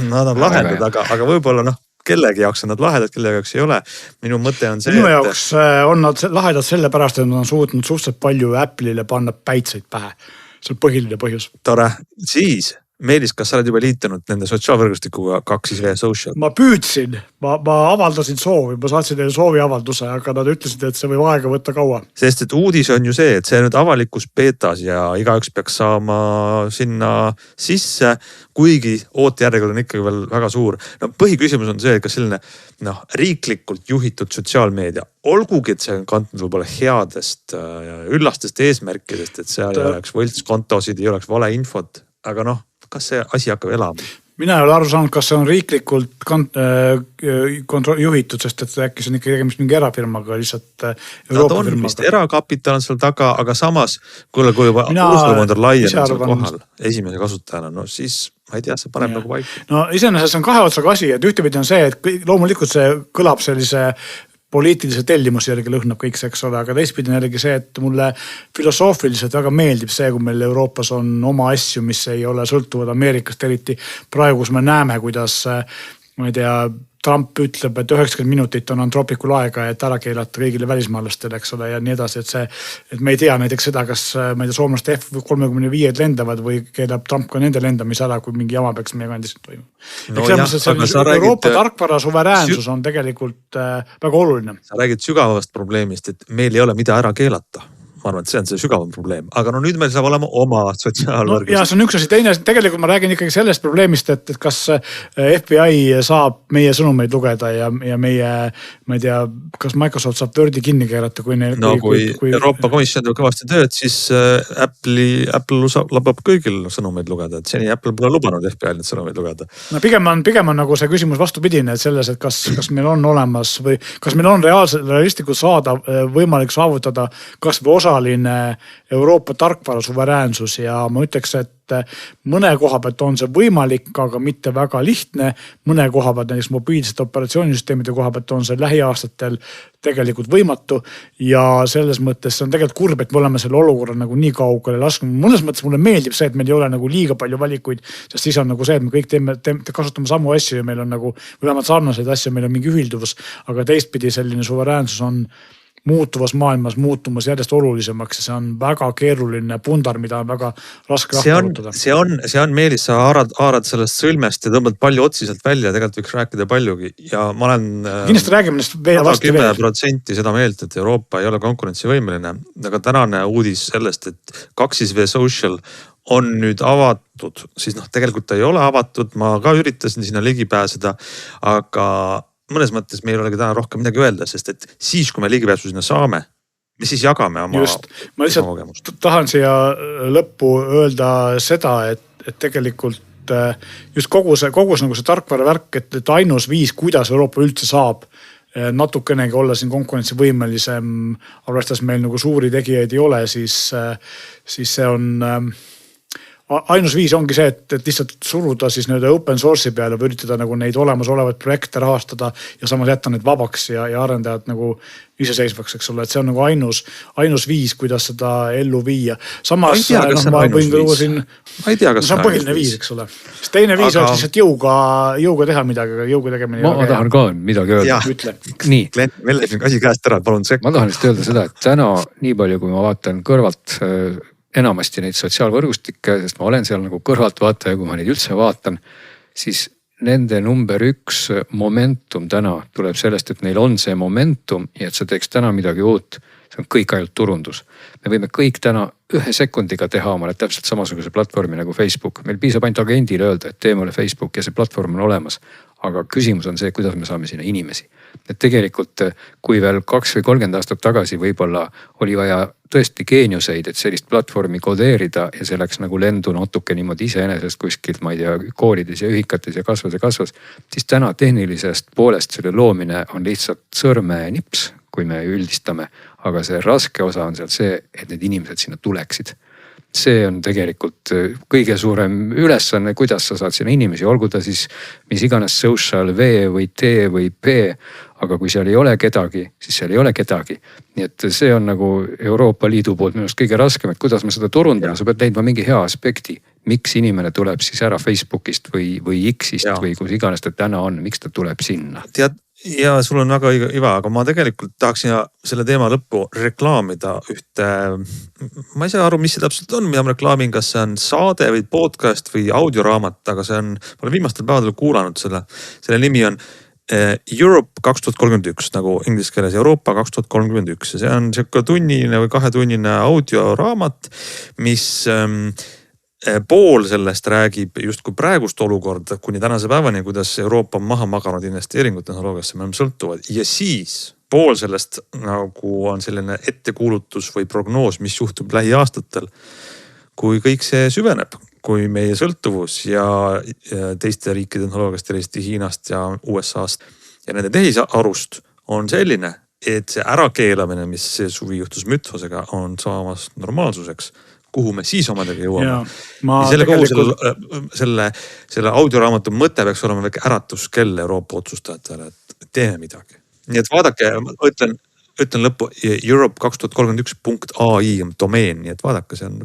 Nad on lahedad, aga võib-olla kellegi jaoks on nad lahedad, kellegi jaoks ei ole. Minu mõte on see, Minu jaoks on nad lahedad sellepärast, et nad on suutnud suhteliselt palju Apple'ile panna päitseid pähe. See on põhiline põhjus. Tore. Siis, Meelis, kas sa oled juba liitunud nende sotsiaalvõrgustikuga 2V Social? Ma püüdsin, ma avaldasin soovi, ma saatsin neile sooviavalduse, aga nad ütlesid, et see võib aega võtta kaua. Sest et uudis on ju see, et see nüüd avalikus beetas ja igaüks peaks saama sinna sisse, kuigi ootejärjekord on ikkagi veel väga suur. Põhiküsimus on see, et kas selline riiklikult juhitud sotsiaalmeedia, olgugi, et see on kantud võib-olla headest ja üllastest eesmärkidest, et seal ei oleks võltskontosid, ei oleks valeinfot, aga kas see asi hakkab elama? Mina ei ole aru saanud, kas see on riiklikult juhitud, sest et äkki see on ikka tegemist mingi erafirmaga, lihtsalt Euroopa firmaga. Vist erakapital on seal taga, aga samas, kui juba Ursula von der Leyen on seal kohal esimese kasutajana, siis ma ei tea, see paneb nagu paika. Iseenesest on kahe otsaga asi, et ühtepidi on see, et loomulikult see kõlab sellise poliitilise tellimuse järgi lõhnab kõik see, eks ole, aga teistpidi on jällegi see, et mulle filosoofiliselt väga meeldib see, kui meil Euroopas on oma asju, mis ei ole sõltuvad Ameerikast, eriti praegu, kus me näeme, kuidas, ma ei tea, Trump ütleb, et 90 minutit on Antropicul aega, et ära keelata kõigile välismaalastele, eks ole, ja nii edasi, et me ei tea näiteks seda, kas ma ei tea, soomlaste F-35 lendavad või keelab Trump ka nende lendamise ära, kui mingi jama peaks meie kandis toimuma. Euroopa tarkvara suveräänsus on tegelikult väga oluline. Sa räägid sügavast probleemist, et meil ei ole mida ära keelata. Ma arvan, et see on see sügavam probleem, aga nüüd meil saab olema oma sotsiaalvõrgus. Ja see on üks asi, teine, tegelikult ma räägin ikkagi sellest probleemist, et kas FBI saab meie sõnumeid lugeda ja meie, ma ei tea, kas Microsoft saab Wordi kinni keerata, kui neil... kui Euroopa Komisjon teeb kõvasti tööd, siis Apple lubab kõigil sõnumeid lugeda, et seni Apple pole lubanud FBI-l neid sõnumeid lugeda. Pigem on nagu see küsimus vastupidine, et selles, et kas meil on olemas või kas meil on realistlikult võimalik saavutada kas või osaline Euroopa tarkvara suveräänsus ja ma ütleks, et mõne koha pealt on see võimalik, aga mitte väga lihtne. Mõne koha pealt, näiteks mobiilsete operatsioonisüsteemide koha pealt on see lähiaastatel tegelikult võimatu ja selles mõttes see on tegelikult kurb, et me oleme selle olukorra nagu nii kaugele lasknud. Mõnes mõttes mulle meeldib see, et meil ei ole nagu liiga palju valikuid, sest siis on nagu see, et me kõik kasutame samu asju ja meil on nagu vähemalt sarnaseid asju, meil on mingi ühilduvus, aga teistpidi selline suveräänsus on muutuvas maailmas muutumas järjest olulisemaks ja see on väga keeruline pundar, mida on väga raske arutada. See on Meelis, sa haarad sellest sõlmest ja tõmbad palju otsi sealt välja, tegelikult võiks rääkida paljugi ja ma olen kindlasti räägime nendest veel varsti veel. 10% seda meelt, et Euroopa ei ole konkurentsivõimeline, aga tänane uudis sellest, et 2V Social on nüüd avatud, siis tegelikult ta ei ole avatud, ma ka üritasin sinna ligi pääseda, aga mõnes mõttes meil olegi täna rohkem midagi öelda, sest et siis, kui me ligipääsu sinna saame, me siis jagame oma kogemust. Ma lihtsalt tahan siia lõppu öelda seda, et tegelikult just kogu see nagu see tarkvara värk, et ainus viis, kuidas Euroopa üldse saab natukenegi olla siin konkurentsivõimelisem, arvestades meil nagu suuri tegijaid ei ole, siis see on ainus viis ongi see, et lihtsalt suruda siis nii-öelda open source'i peale või üritada nagu neid olemasolevaid projekte rahastada ja samas jätta neid vabaks ja arendajad nagu iseseisvaks, eks ole, et see on nagu ainus viis, kuidas seda ellu viia. Samas ma ei tea, kas see on põhiline viis, eks ole. Siis teine viis oleks lihtsalt jõuga teha midagi, aga jõuga tegemine. Ma tahan ka midagi öelda. Ütle. Nii. Meil läheb asi käest ära, palun sekk. Ma tahan lihtsalt öelda seda, et täna nii palju, kui ma vaatan kõrvalt enamasti neid sotsiaalvõrgustikke, sest ma olen seal nagu kõrvaltvaataja, kui ma neid üldse vaatan, siis nende number 1 momentum täna tuleb sellest, et neil on see momentum ja et sa teeks täna midagi uut. See on kõik ainult turundus. Me võime kõik täna 1 sekundiga teha omale täpselt samasuguse platvormi nagu Facebook. Meil piisab ainult agendile öelda, et teeme ole Facebook ja see platvorm on olemas. Aga küsimus on see, kuidas me saame sinna inimesi. Et tegelikult, kui veel 2 või 30 aastat tagasi võib-olla oli vaja tõesti geeniuseid, et sellist platvormi kodeerida ja see läks nagu lendu natuke niimoodi iseenesest kuskilt, ma ei tea, koolides ja ühikates ja kasvas, siis täna tehnilisest poolest selle loomine on lihtsalt sõrmenips, kui me üldistame, aga see raske osa on seal see, et need inimesed sinna tuleksid. See on tegelikult kõige suurem ülesanne, kuidas sa saad sinna inimesi, olgu ta siis mis iganes social V või T või P, aga kui seal ei ole kedagi, siis seal ei ole kedagi. Nii et see on nagu Euroopa Liidu poolt minu arust kõige raskem, et kuidas me seda turundame, sa pead leidma mingi hea aspekti, miks inimene tuleb siis ära Facebookist või X-ist või kus iganes ta täna on, miks ta tuleb sinna. Tead, ja sul on väga iva, aga ma tegelikult tahaksin selle teema lõppu reklaamida ühte, ma ei saa aru, mis see täpselt on, mida ma reklaamin, kas see on saade või podcast või audioraamat, aga see on, ma olen viimastel päevadel kuulanud selle nimi on Europe 2031, nagu inglise keeles Euroopa 2031 ja see on siuke tunnine või 2-tunnine audioraamat, mis pool sellest räägib justkui praegust olukorda kuni tänase päevani, kuidas Euroopa on maha maganud investeeringud tehnoloogiasse, me oleme sõltuvad ja siis pool sellest nagu on selline ettekuulutus või prognoos, mis juhtub lähiaastatel, kui kõik see süveneb, kui meie sõltuvus ja teiste riikide tehnoloogiast, eriti Hiinast ja USA'st ja nende tehisarust on selline, et see ärakeelamine, mis see suvi juhtus Müthosega, on saamas normaalsuseks, kuhu me siis omadega jõuame. Selle audioraamatu mõte peaks olema väike äratuskell Euroopa otsustajatele, et teeme midagi. Nii et vaadake, ütlen lõppu, Europe 2031.ai on domeen, nii et vaadake, see on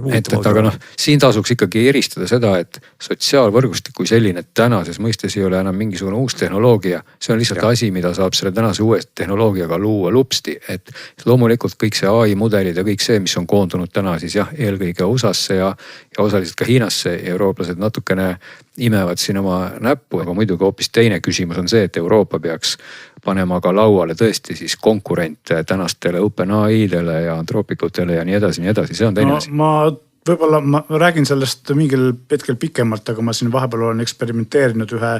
aga siin tasuks ikkagi eristada seda, et sotsiaalvõrgustik kui selline tänases mõistes ei ole enam mingisugune uus tehnoloogia. See on lihtsalt asi, mida saab selle tänase uue tehnoloogiaga luua lupsti, et loomulikult kõik see AI mudelid ja kõik see, mis on koondunud täna siis eelkõige USA-sse ja osaliselt ka Hiinasse, eurooplased natukene imevad siin oma näppu, aga muidugi hoopis teine küsimus on see, et Euroopa peaks panema ka lauale tõesti siis konkurente tänastele OpenAI-dele ja Anthropicutele ja nii edasi, see on teine asi. Võib-olla ma räägin sellest mingil hetkel pikemalt, aga ma siin vahepeal olen eksperimenteerinud ühe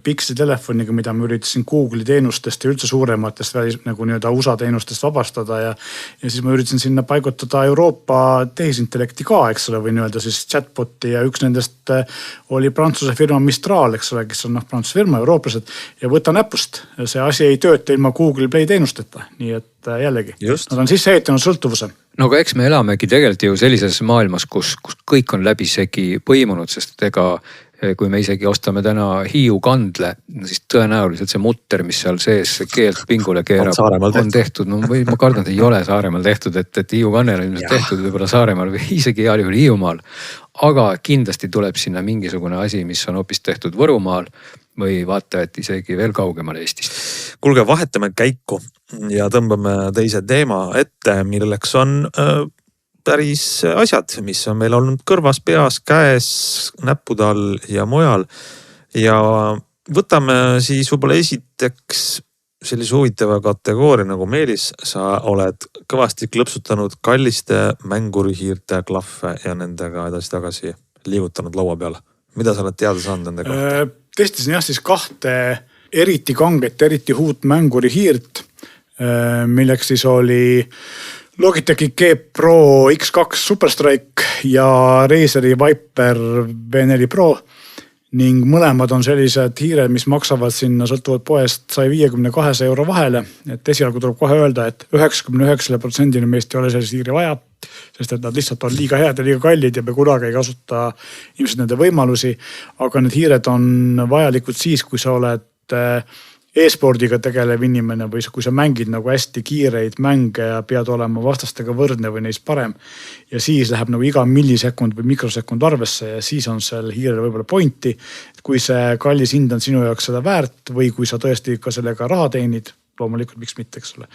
Pixi telefoniga, mida ma üritasin Google'i teenustest ja üldse suurematest nagu nii-öelda USA teenustest vabastada ja siis ma üritasin sinna paigutada Euroopa tehisintellekti ka, eks ole, või nii-öelda siis chatboti ja üks nendest oli Prantsuse firma Mistral, eks ole, kes on Prantsuse firma, eurooplased ja võta näpust. See asi ei tööta ilma Google Play teenusteta, nii et jällegi, nad on sisse ehitanud sõltuvuse. No aga eks me elamegi tegelikult ju sellises maailmas, kus kõik on läbisegi põimunud, sest ega kui me isegi ostame täna Hiiu kandle, siis tõenäoliselt see mutter, mis seal sees keelt pingule keerab, on tehtud. No või ma kardan, et ei ole Saaremaal tehtud, et Hiiu kannel on tehtud võib-olla Saaremaal või isegi heal juhul Hiiumaal. Aga kindlasti tuleb sinna mingisugune asi, mis on hoopis tehtud Võrumaal või vaata, et isegi veel kaugemal Eestist. Kuulge, vahetame käiku ja tõmbame teise teema ette, milleks on päris asjad, mis on meil olnud kõrvas, peas, käes, näppude all ja mujal. Ja võtame siis võib-olla esiteks sellise huvitava kategooria nagu Meelis, sa oled kõvasti klõpsutanud kalliste mängurihiirte klahve ja nendega edasi-tagasi liigutanud laua peal. Mida sa oled teada saanud nende kohta? Testisin siis 2 eriti kanget, eriti huut mängurihiirt, milleks siis oli Logitechi G Pro X2 Superstrike ja Razeri Viper V4 Pro. ning mõlemad on sellised hiired, mis maksavad sinna sõltuvad poest 150-200 euro vahele. Et esialgu tuleb kohe öelda, et 99% meist ei ole sellist hiiri vaja, sest et nad lihtsalt on liiga head ja liiga kallid ja me kunagi ei kasuta ilmselt nende võimalusi. Aga need hiired on vajalikud siis, kui sa oled e-spordiga tegelev inimene või kui sa mängid nagu hästi kiireid mänge ja pead olema vastastega võrdne või neist parem. Ja siis läheb nagu iga millisekund või mikrosekund arvesse ja siis on seal hiirel võib-olla pointi. Kui see kallis hind on sinu jaoks seda väärt või kui sa tõesti ka sellega raha teenid, loomulikult miks mitte, eks ole.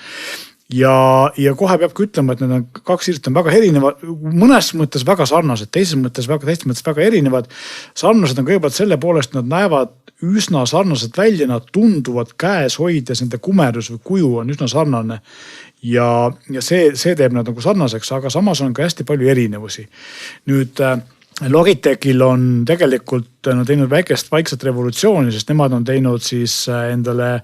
Ja kohe peabki ütlema, et need on kaks hiirt on väga erinevad, mõnes mõttes väga sarnased, teises mõttes väga erinevad. Sarnased on kõigepealt selle poolest, nad näevad üsna sarnaselt välja, nad tunduvad käes hoides, nende kumerus või kuju on üsna sarnane. Ja see teeb nad nagu sarnaseks, aga samas on ka hästi palju erinevusi. Nüüd Logitechil on tegelikult teinud vaikset revolutsiooni, sest nemad on teinud siis endale,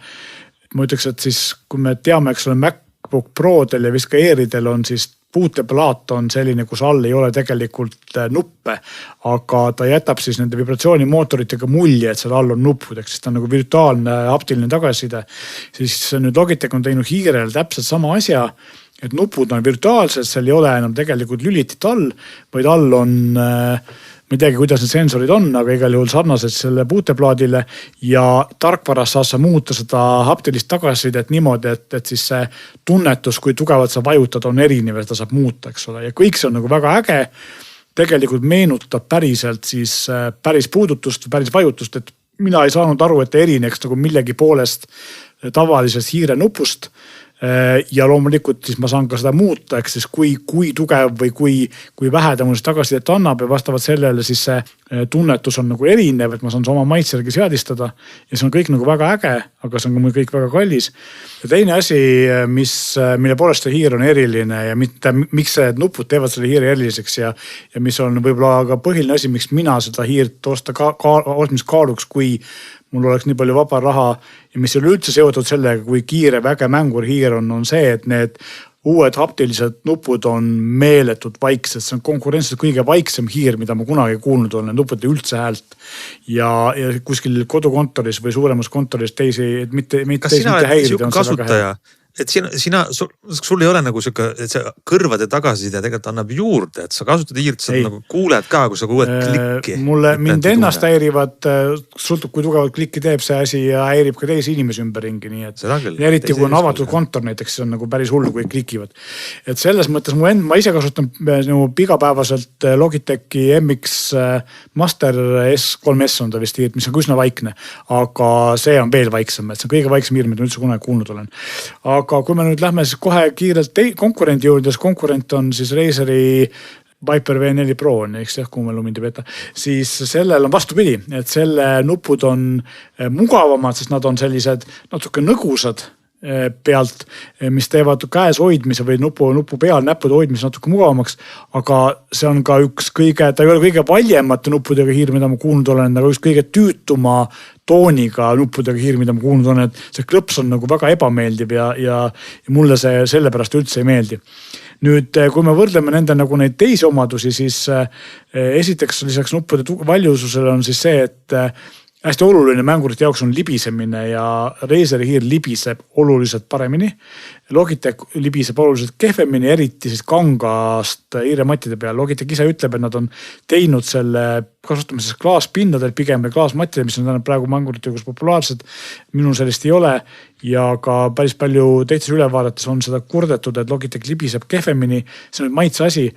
ma ütleks, et siis kui me teame, eks ole MacBook Prodel ja vist ka Airidel on siis puuteplaat on selline, kus all ei ole tegelikult nuppe, aga ta jätab siis nende vibratsioonimootoritega mulje, et seal all on nupud, ehk siis ta on nagu virtuaalne haptiline tagasiside. Siis nüüd Logitech on teinud hiirel täpselt sama asja, et nupud on virtuaalsed, seal ei ole enam tegelikult lülitit all, vaid all on, ma ei teagi, kuidas need sensorid on, aga igal juhul sarnased selle puuteplaadile ja tarkvaras saad sa muuta seda haptilist tagasisidet niimoodi, et siis see tunnetus, kui tugevalt sa vajutad, on erinev ja seda saab muuta, eks ole. Ja kõik see on nagu väga äge. Tegelikult meenutab päriselt siis päris puudutust, päris vajutust, et mina ei saanud aru, et erineks nagu millegi poolest tavalisest hiire nupust. Ja loomulikult siis ma saan ka seda muuta, eks siis kui tugev või kui vähe ta mulle tagasisidet annab ja vastavalt sellele siis see tunnetus on nagu erinev, et ma saan oma maitsergi seadistada ja see on kõik nagu väga äge, aga see on ka kõik väga kallis. Ja teine asi, mille poolest see hiir on eriline ja mitte, miks need nupud teevad selle hiiri eriliseks ja mis on võib-olla ka põhiline asi, miks mina seda hiirt ostmist kaaluks, kui mul oleks nii palju vaba raha ja mis ei ole üldse seotud sellega, kui kiire väge mängurhiir on see, et need uued haptilised nupud on meeletult vaiksed. See on konkurentsiliselt kõige vaiksem hiir, mida ma kunagi kuulnud olen. Nupud ei üldse häält ja kuskil kodukontoris või suuremas kontoris teisi, mitte kas sina oled siuke kasutaja? Et sul ei ole nagu siuke, et see kõrvade tagasiside tegelikult annab juurde, et sa kasutad hiirt, sa nagu kuuled ka, kui sa kuuled klikki. Mind ennast häirivad, sõltub kui tugevalt klikki teeb see asi ja häirib ka teisi inimesi ümberringi. Nii et eriti kui on avatud kontor näiteks, see on nagu päris hullu, kui klikivad. Et selles mõttes ma ise kasutan igapäevaselt Logitechi MX Master S3S on ta vist hiirt, mis on üsna vaikne, aga see on veel vaiksem, et see on kõige vaiksem hiir, mida üldse kunagi kuulnud olen. Aga kui me nüüd lähme siis kohe kiirelt konkurendi juurde, siis konkurent on siis Razeri Viper V4 Pro on, eks jah, kui me lumindi võtta, siis sellel on vastupidi, et selle nupud on mugavamad, sest nad on sellised natuke nõgusad pealt, mis teevad käes hoidmise või nupu peal näppude hoidmise natuke mugavamaks, aga see on ka ta ei ole kõige valjemate nuppudega hiir, mida ma kuulnud olen, aga üks kõige tüütuma tooniga nuppudega hiir, mida ma kuulnud olen, et see klõps on nagu väga ebameeldiv ja mulle see sellepärast üldse ei meeldi. Nüüd, kui me võrdleme nende nagu neid teisi omadusi, siis esiteks lisaks nuppude valjususele on siis see, et hästi oluline mängurite jaoks on libisemine ja Razeri hiir libiseb oluliselt paremini. Logitech libiseb oluliselt kehvemini, eriti siis kangast hiiremattide peal. Logitech ise ütleb, et nad on teinud selle kasutamises klaaspinnadel pigem või klaasmattidel, mis on praegu mängurite juures populaarsed. Minul sellist ei ole ja ka päris palju teistes ülevaadates on seda kurdetud, et Logitech libiseb kehvemini. See on maitse asi.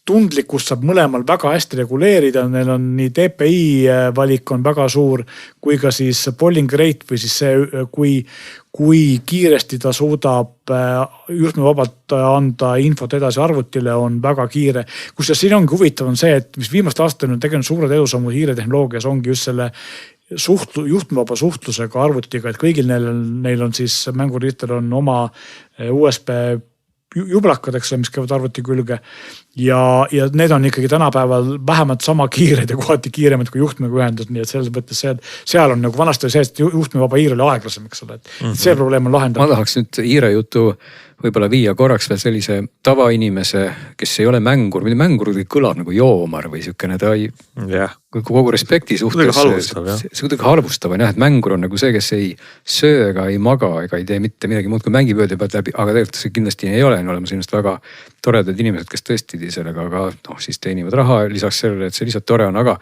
Tundlikkust saab mõlemal väga hästi reguleerida, neil on nii DPI valik on väga suur, kui ka siis polling rate või siis see, kui kiiresti ta suudab juhtmevabalt anda infot edasi arvutile, on väga kiire. Kusjuures siin ongi huvitav on see, et mis viimast aastat on tegelenud suured edusammud hiiretehnoloogias ongi just selle juhtmevaba suhtlusega arvutiga, et kõigil neil on siis mänguriitel on oma USB jublakad, eks ole, mis käivad arvuti külge ja need on ikkagi tänapäeval vähemalt sama kiired ja kohati kiiremad kui juhtmega ühendus, nii et selles mõttes seal on nagu vanasti see, et juhtmevaba hiir oli aeglasem, eks ole, et see probleem on lahendatud. Ma tahaks nüüd hiire jutu võib-olla viia korraks veel sellise tavainimese, kes ei ole mängur, mitte mängur kõlab nagu joomar või siukene, ta ei kogu respekti suhtes. See kuidagi halvustav on jah, et mängur on nagu see, kes ei söö ega ei maga ega ei tee mitte midagi muud kui mängib ööde pealt läbi, aga tegelikult see kindlasti ei ole, on olemas inimesed väga toredad inimesed, kes tõesti sellega, aga siis teenivad raha lisaks sellele, et see lihtsalt tore on, aga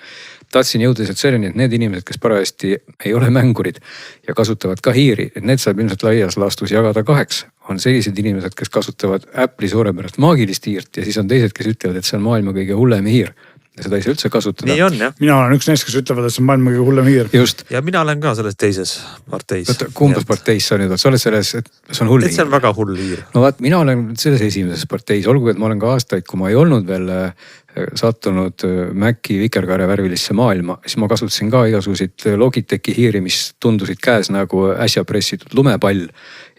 tahtsin jõuda lihtsalt selleni, et need inimesed, kes parajasti ei ole mängurid ja kasutavad ka hiiri, et need saab ilmselt laias laastus jagada 2. On sellised inimesed, kes kasutavad Apple'i suurepärast maagilist hiirt ja siis on teised, kes ütlevad, et see on maailma kõige hullem hiir. Ja seda ei saa üldse kasutada. Nii on, jah. Mina olen üks neist, kes ütlevad, et see on maailma kõige hullem hiir. Just. Ja mina olen ka selles teises parteis. Kumbas parteis sa nüüd oled? Sa oled selles, et see on hull hiir. See on väga hull hiir. No vaat, mina olen selles esimeses parteis, olgu, et ma olen ka aastaid, kui ma ei olnud veel sattunud Maci vikerkaare värvilisse maailma, siis ma kasutasin ka igasuguseid Logitechi hiiri, mis tundusid käes nagu äsja pressitud lumepall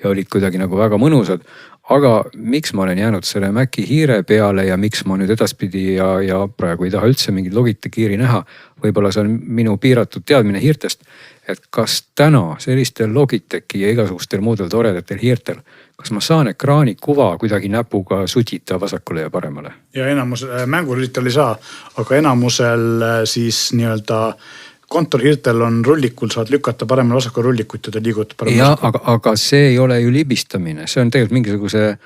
ja olid kuidagi nagu väga mõnusad. Aga miks ma olen jäänud selle Maci hiire peale ja miks ma nüüd edaspidi ja praegu ei taha üldse mingit Logitechi hiiri näha, võib-olla see on minu piiratud teadmine hiirtest, et kas täna sellistel Logitechi ja igasugustel muudel toredatel hiirtel, kas ma saan ekraani kuva kuidagi näpuga sutita vasakule ja paremale? Ja enamus mänguritel ei saa, aga enamusel siis nii-öelda kontorhiirtel on rullikul, saad lükata paremale vasakule rullikut ja ta liigutab paremale. Ja, aga see ei ole ju libistamine, see on tegelikult mingisuguse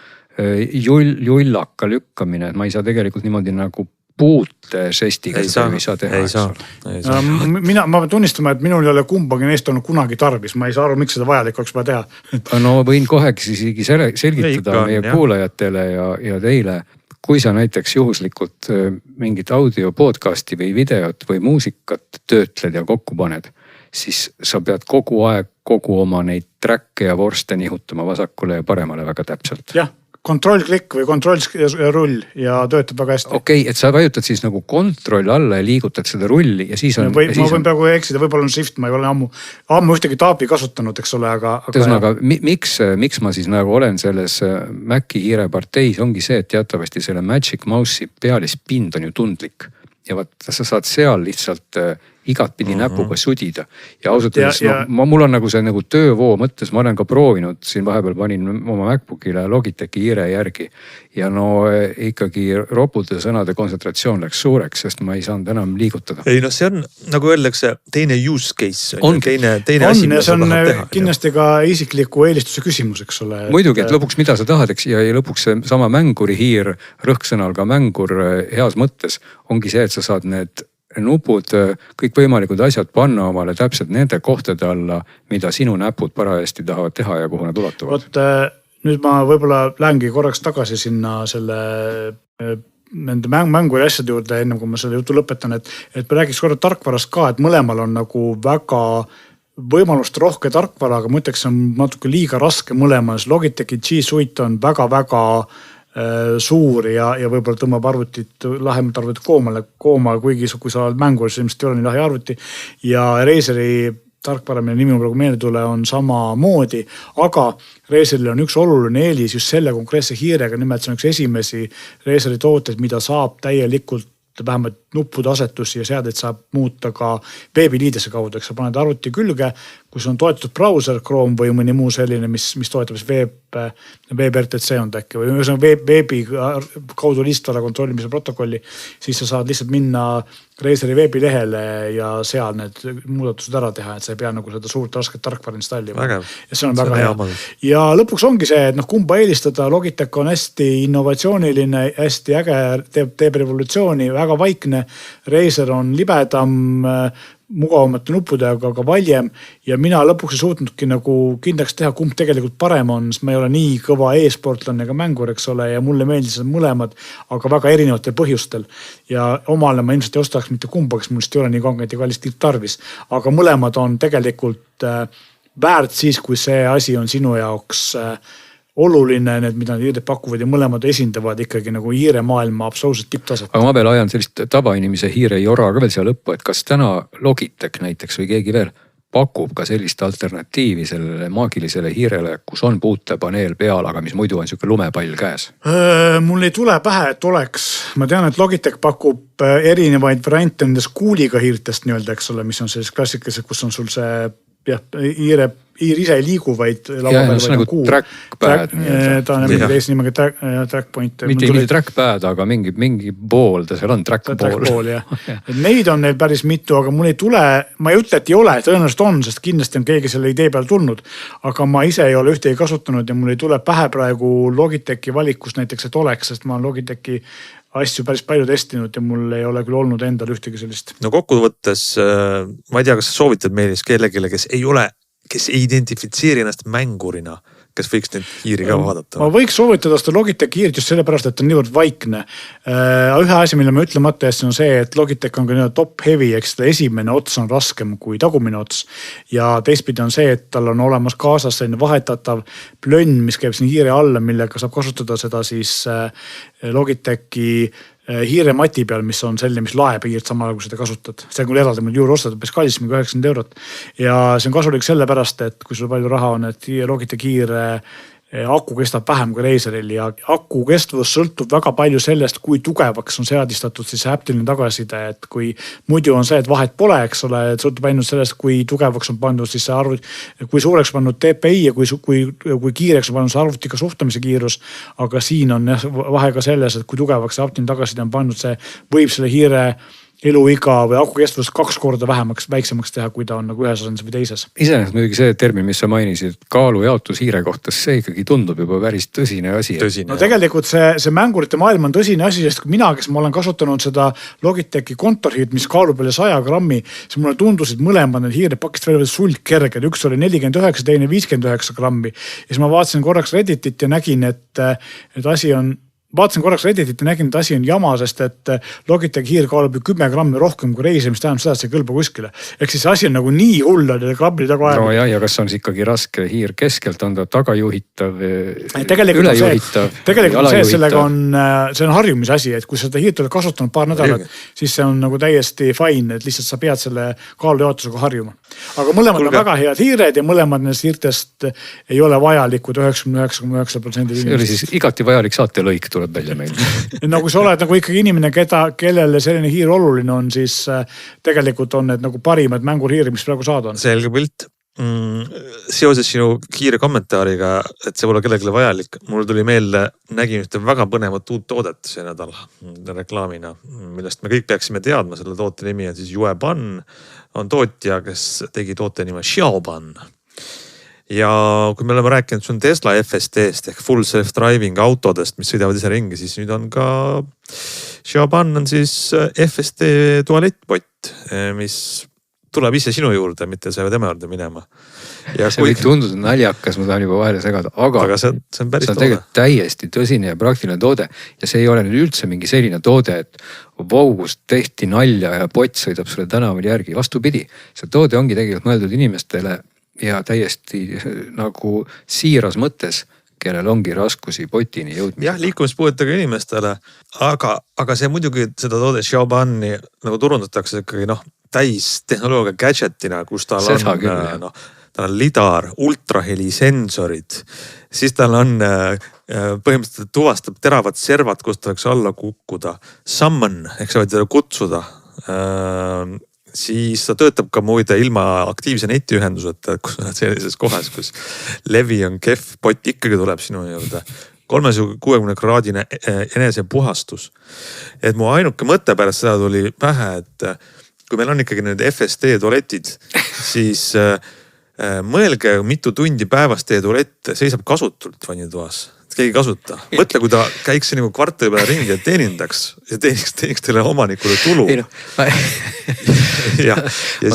jullaka lükkamine, et ma ei saa tegelikult niimoodi nagu puute žestiga seda ei saa teha. Ei saa. Ma pean tunnistama, et minul ei ole kumbagi neist olnud kunagi tarvis, ma ei saa aru, miks seda vajalik oleks vaja teha. No võin kohegi isegi selgitada meie kuulajatele ja teile. Kui sa näiteks juhuslikult mingit audio podcasti või videot või muusikat töötled ja kokku paned, siis sa pead kogu aeg kogu oma neid track'e ja vorste nihutama vasakule ja paremale väga täpselt. Jah, kontroll-klikk või kontroll-rull ja töötab väga hästi. Okei, et sa vajutad siis nagu kontroll alla ja liigutad seda rulli ja siis on... Ma võin praegu eksida, võib-olla on shift, ma ei ole ammu ühtegi taapi kasutanud, eks ole, aga miks ma siis nagu olen selles Maci hiire parteis, ongi see, et teatavasti selle Magic Mouse'i pealispind on ju tundlik. Ja vaat sa saad seal lihtsalt igatpidi näpuga sudida. Ja ausalt öeldes, mul on nagu see nagu töövoo mõttes, ma olen ka proovinud, siin vahepeal panin oma MacBookile Logitechi hiire järgi. Ja no ikkagi ropude sõnade kontsentratsioon läks suureks, sest ma ei saanud enam liigutada. Ei no see on, nagu öeldakse, teine use case. Teine asi, mida sa tahad teha. Kindlasti ka isikliku eelistuse küsimus, eks ole. Muidugi, et lõpuks mida sa tahad, eks, ja lõpuks see sama mänguri hiir, rõhksõnal ka mängur heas mõttes, ongi see, et sa saad need nupud, kõik võimalikud asjad panna omale täpselt nende kohtade alla, mida sinu näpud parajasti tahavad teha ja kuhu nad ulatuvad. Nüüd ma võib-olla lähengi korraks tagasi sinna nende mänguri asjade juurde, enne kui ma selle jutu lõpetan, et ma räägiks korra tarkvarast ka, et mõlemal on nagu väga võimalust rohke tarkvara, aga ma ütleks, see on natuke liiga raske mõlemas. Logitechi G Suite on väga-väga suur ja võib-olla tõmbab arvutit, lahemalt arvutit koomale, kuigi kui sa oled mängur, siis ilmselt ei ole nii lahe arvuti. Ja Razeri tarkvara, mille nimi praegu meelde tule, on sama moodi, aga Razeril on üks oluline eelis just selle konkreetse hiirega, nimelt see on üks esimesi Razeri tooteid, mida saab täielikult vähemalt nuppude asetusi ja seadeid saab muuta ka veebiliidese kaudu, eks sa paned arvuti külge, kui sul on toetatud brauser, Chrome või mõni muu selline, mis toetab veeb-RTC on ta äkki või veebi kaudu listvara kontrollimise protokolli, siis sa saad lihtsalt minna Razeri veebilehele ja seal need muudatused ära teha, et sa ei pea nagu seda suurt rasket tarkvara installima. Ja see on väga hea. Ja lõpuks ongi see, et kumba eelistada, Logitech on hästi innovatsiooniline, hästi äge, teeb revolutsiooni, väga vaikne. Razer on libedam, mugavamate nuppudega, aga valjem ja mina lõpuks ei suutnudki nagu kindlaks teha, kumb tegelikult parem on, sest ma ei ole nii kõva e-sportlane ega mängur, eks ole, ja mulle meeldisid mõlemad, aga väga erinevatel põhjustel. Ja omale ma ilmselt ei ostaks mitte kumbaks, mul ei ole nii kangelt ja kallist tarvis, aga mõlemad on tegelikult väärt siis, kui see asi on sinu jaoks oluline, need, mida nad hiired pakuvad ja mõlemad esindavad ikkagi nagu hiire maailma absoluutselt tipptaset. Aga ma veel ajan sellist tabainimese hiire jora ka veel siia lõppu, et kas täna Logitech näiteks või keegi veel pakub ka sellist alternatiivi sellele maagilisele hiirele, kus on puutepaneel peal, aga mis muidu on niisugune lumepall käes? Mul ei tule pähe, et oleks. Ma tean, et Logitech pakub erinevaid variante nendest kuuliga hiirtest nii-öelda, eks ole, mis on sellised klassikalised, kus on sul see hiir ise ei liigu, vaid laua peal vaid on kuu. Trackpad. Ta on mingi teise nimega trackpoint. Mitte trackpad, aga mingi pool, ta seal on trackpool. Neid on neil päris mitu, aga mul ei tule, ma ei ütle, et ei ole, tõenäoliselt on, sest kindlasti on keegi selle idee peal tulnud. Aga ma ise ei ole ühtegi kasutanud ja mul ei tule pähe praegu Logitechi valikus näiteks, et oleks, sest ma olen Logitechi asju päris palju testinud ja mul ei ole küll olnud endal ühtegi sellist. No kokkuvõttes, ma ei tea, kas sa soovitad meelis kellelegi, kes ei identifitseeri ennast mängurina, kes võiks neid hiiri ka vaadata? Ma võiks soovitada seda Logitech hiirt just sellepärast, et on niivõrd vaikne. Ühe asi, mille ma ütlemata jästi on see, et Logitech on ka top heavy, eks seda esimene ots on raskem kui tagumine ots. Ja teistpidi on see, et tal on olemas kaasas selline vahetatav plönn, mis käib siin hiire alla, millega saab kasutada seda siis Logitechi hiiremati peal, mis on selline, mis laeb hiirt samal ajal, kui seda kasutad. See on küll eraldi mul juurde ostad, päris kallis, 90 €. Ja see on kasulik sellepärast, et kui sul palju raha on, et Logitech hiire aku kestab vähem kui Razeril ja aku kestvus sõltub väga palju sellest, kui tugevaks on seadistatud siis häptiline tagasiside, et kui muidu on see, et vahet pole, eks ole, et sõltub ainult sellest, kui tugevaks on pandud siis see arvuti, kui suureks pandud TPI ja kui kiireks on pandud see arvutiga suhtlemise kiirus, aga siin on vahe ka selles, et kui tugevaks see häptiline tagasiside on pandud, see võib selle hiire eluiga või aku kestvust 2 korda väiksemaks teha, kui ta on nagu ühes asendis või teises. Iseenesest muidugi see termin, mis sa mainisid, kaalujaotus hiire kohta, see ikkagi tundub juba päris tõsine asi. No tegelikult see mängurite maailm on tõsine asi, sest kui mina, kes ma olen kasutanud seda Logitechi kontorhiirt, mis kaalub üle 100 grammi, siis mulle tundusid mõlemad need hiirepakist veel sulg kerged. Üks oli 49, teine 59 grammi. Ja siis ma vaatasin korraks Redditit ja nägin, et asi on jama, sest et Logitech hiir kaalub ju 10 grammi rohkem kui Razer, mis tähendab seda, et see kõlba kuskile. Ehk siis asi on nagu nii hull, et krabbli taga aega. No jah, ja kas on ikkagi raske hiir keskelt anda tagajuhitav, ülejuhitav? Tegelikult on see, et sellega see on harjumise asi, et kui seda hiirt oled kasutanud paar nädalat, siis see on nagu täiesti fine, et lihtsalt sa pead selle kaalujaotusega harjuma. Aga mõlemad on väga head hiired ja mõlemad nendest hiirtest ei ole vajalikud 99,9% see oli siis igati vajalik saatelõik tuleb välja meil. No kui sa oled nagu ikkagi inimene, kellele selline hiir oluline on, siis tegelikult on need nagu parimad mängurhiiri, mis praegu saada on. Selge pilt. Seoses sinu kiire kommentaariga, et see pole kellelegi vajalik, mul tuli meelde, nägin ühte väga põnevat uut toodet see nädal reklaamina, millest me kõik peaksime teadma. Selle toote nimi on siis Yueban, on tootja, kes tegi toote nime Xiaoban. Ja kui me oleme rääkinud, see on Tesla FSD-st ehk full self-driving autodest, mis sõidavad ise ringi, siis nüüd on ka Xiaoban on siis FSD tualettpott, mis tuleb ise sinu juurde, mitte sa tema juurde minema. Ja see võib tunduda naljakas, ma tahan juba vahele segada, aga see on päris toode. Tegelikult täiesti tõsine ja praktiline toode ja see ei ole nüüd üldse mingi selline toode, et vaugust tehti nalja ja pott sõidab sulle tänaval järgi. Vastupidi, see toode ongi tegelikult mõeldud inimestele ja täiesti nagu siiras mõttes, kellel ongi raskusi potini jõudmisega. Jah, liikumispuuetega inimestele, aga see muidugi seda toode Xiaobani nagu turundatakse ikkagi täis tehnoloogia gadgetina, kus tal on lidar, ultrahelisensorid, siis tal on põhimõtteliselt tuvastab teravad servad, kus ta võiks alla kukkuda, summon, ehk sa võid teda kutsuda. Siis ta töötab ka muide ilma aktiivse netiühenduseta, kus on sellises kohas, kus levi on kehv, pott ikkagi tuleb sinu juurde. 360-kraadine enesepuhastus. Et mu ainuke mõte pärast seda tuli pähe, et kui meil on ikkagi need FSD tualetid, siis mõelge, mitu tundi päevas teie tualett seisab kasutult vannitoas. Keegi kasuta. Mõtle, kui ta käiks nagu kvartali peale ringi ja teenindaks ja teeniks teile omanikule tulu. Ma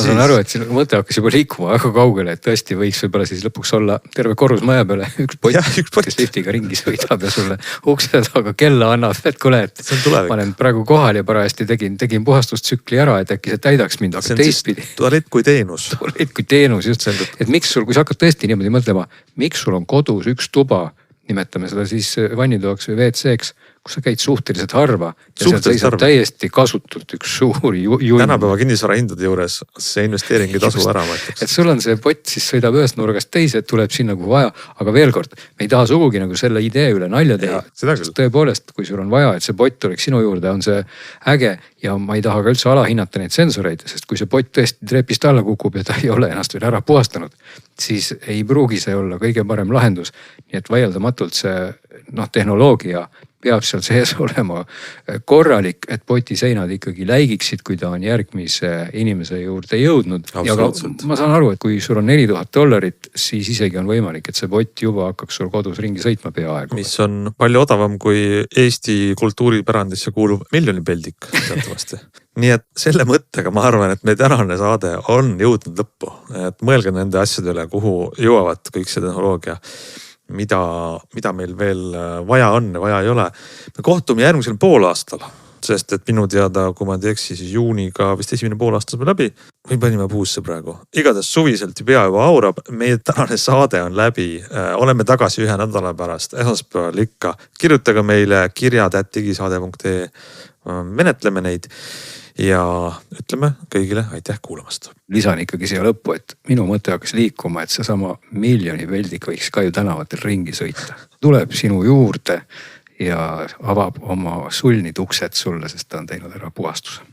saan aru, et siin mõte hakkas juba liikuma väga kaugele, et tõesti võiks võib-olla siis lõpuks olla terve korrusmaja peale üks pott, kes liftiga ringi sõidab ja sulle ukse taga kella annab, et kuule, et ma olen praegu kohal ja parajasti tegin puhastustsükli ära, et äkki see täidaks mind, aga teistpidi. Tualett kui teenus. Tualett kui teenus, just see. Et miks sul, kui sa hakkad tõesti niimoodi mõtlema, miks sul on kodus üks tuba, nimetame seda siis vannitoaks või WC-ks, kus sa käid suhteliselt harva. Ja Suhteliselt seal seisab harva. täiesti kasutult üks suur junn. Tänapäeva kinnisvara hindade juures see investeering ei tasu ära, ma ütleks. Et sul on see pott, siis sõidab ühest nurgast teise, tuleb sinna kuhu vaja. Aga veel kord, me ei taha sugugi nagu selle idee üle nalja teha. Seda küll. Tõepoolest, kui sul on vaja, et see pott oleks sinu juurde, on see äge ja ma ei taha ka üldse alahinnata neid sensoreid, sest kui see pott tõesti trepist alla kukub ja ta ei ole ennast veel ära puhastanud, siis ei pruugi see olla kõige parem lahendus. Nii et vaieldamatult see tehnoloogia peab seal sees olema korralik, et poti seinad ikkagi läigiksid, kui ta on järgmise inimese juurde jõudnud. Ja ma saan aru, et kui sul on $4000, siis isegi on võimalik, et see pott juba hakkaks sul kodus ringi sõitma peaaegu. Mis on palju odavam kui Eesti kultuuripärandisse kuuluv miljonipeldik teatavasti. Nii et selle mõttega ma arvan, et meie tänane saade on jõudnud lõppu. Et mõelge nende asjade üle, kuhu jõuavad kõik see tehnoloogia. Mida meil veel vaja on ja vaja ei ole. Me kohtume järgmisel poolaastal, sest et minu teada, kui ma teeksi, siis juuniga vist esimene poolaasta saab läbi. Või panime puusse praegu. Igatahes suviselt pea juba aurab. Meie tänane saade on läbi. Oleme tagasi 1 nädala pärast. Esmaspäeval ikka. Kirjutage meile kirjad@digisaade.ee. Menetleme neid. Ja ütleme kõigile aitäh kuulamast. Lisan ikkagi siia lõppu, et minu mõte hakkas liikuma, et seesama miljonipeldik võiks ka ju tänavatel ringi sõita. Tuleb sinu juurde ja avab oma sulnid uksed sulle, sest ta on teinud ära puhastuse.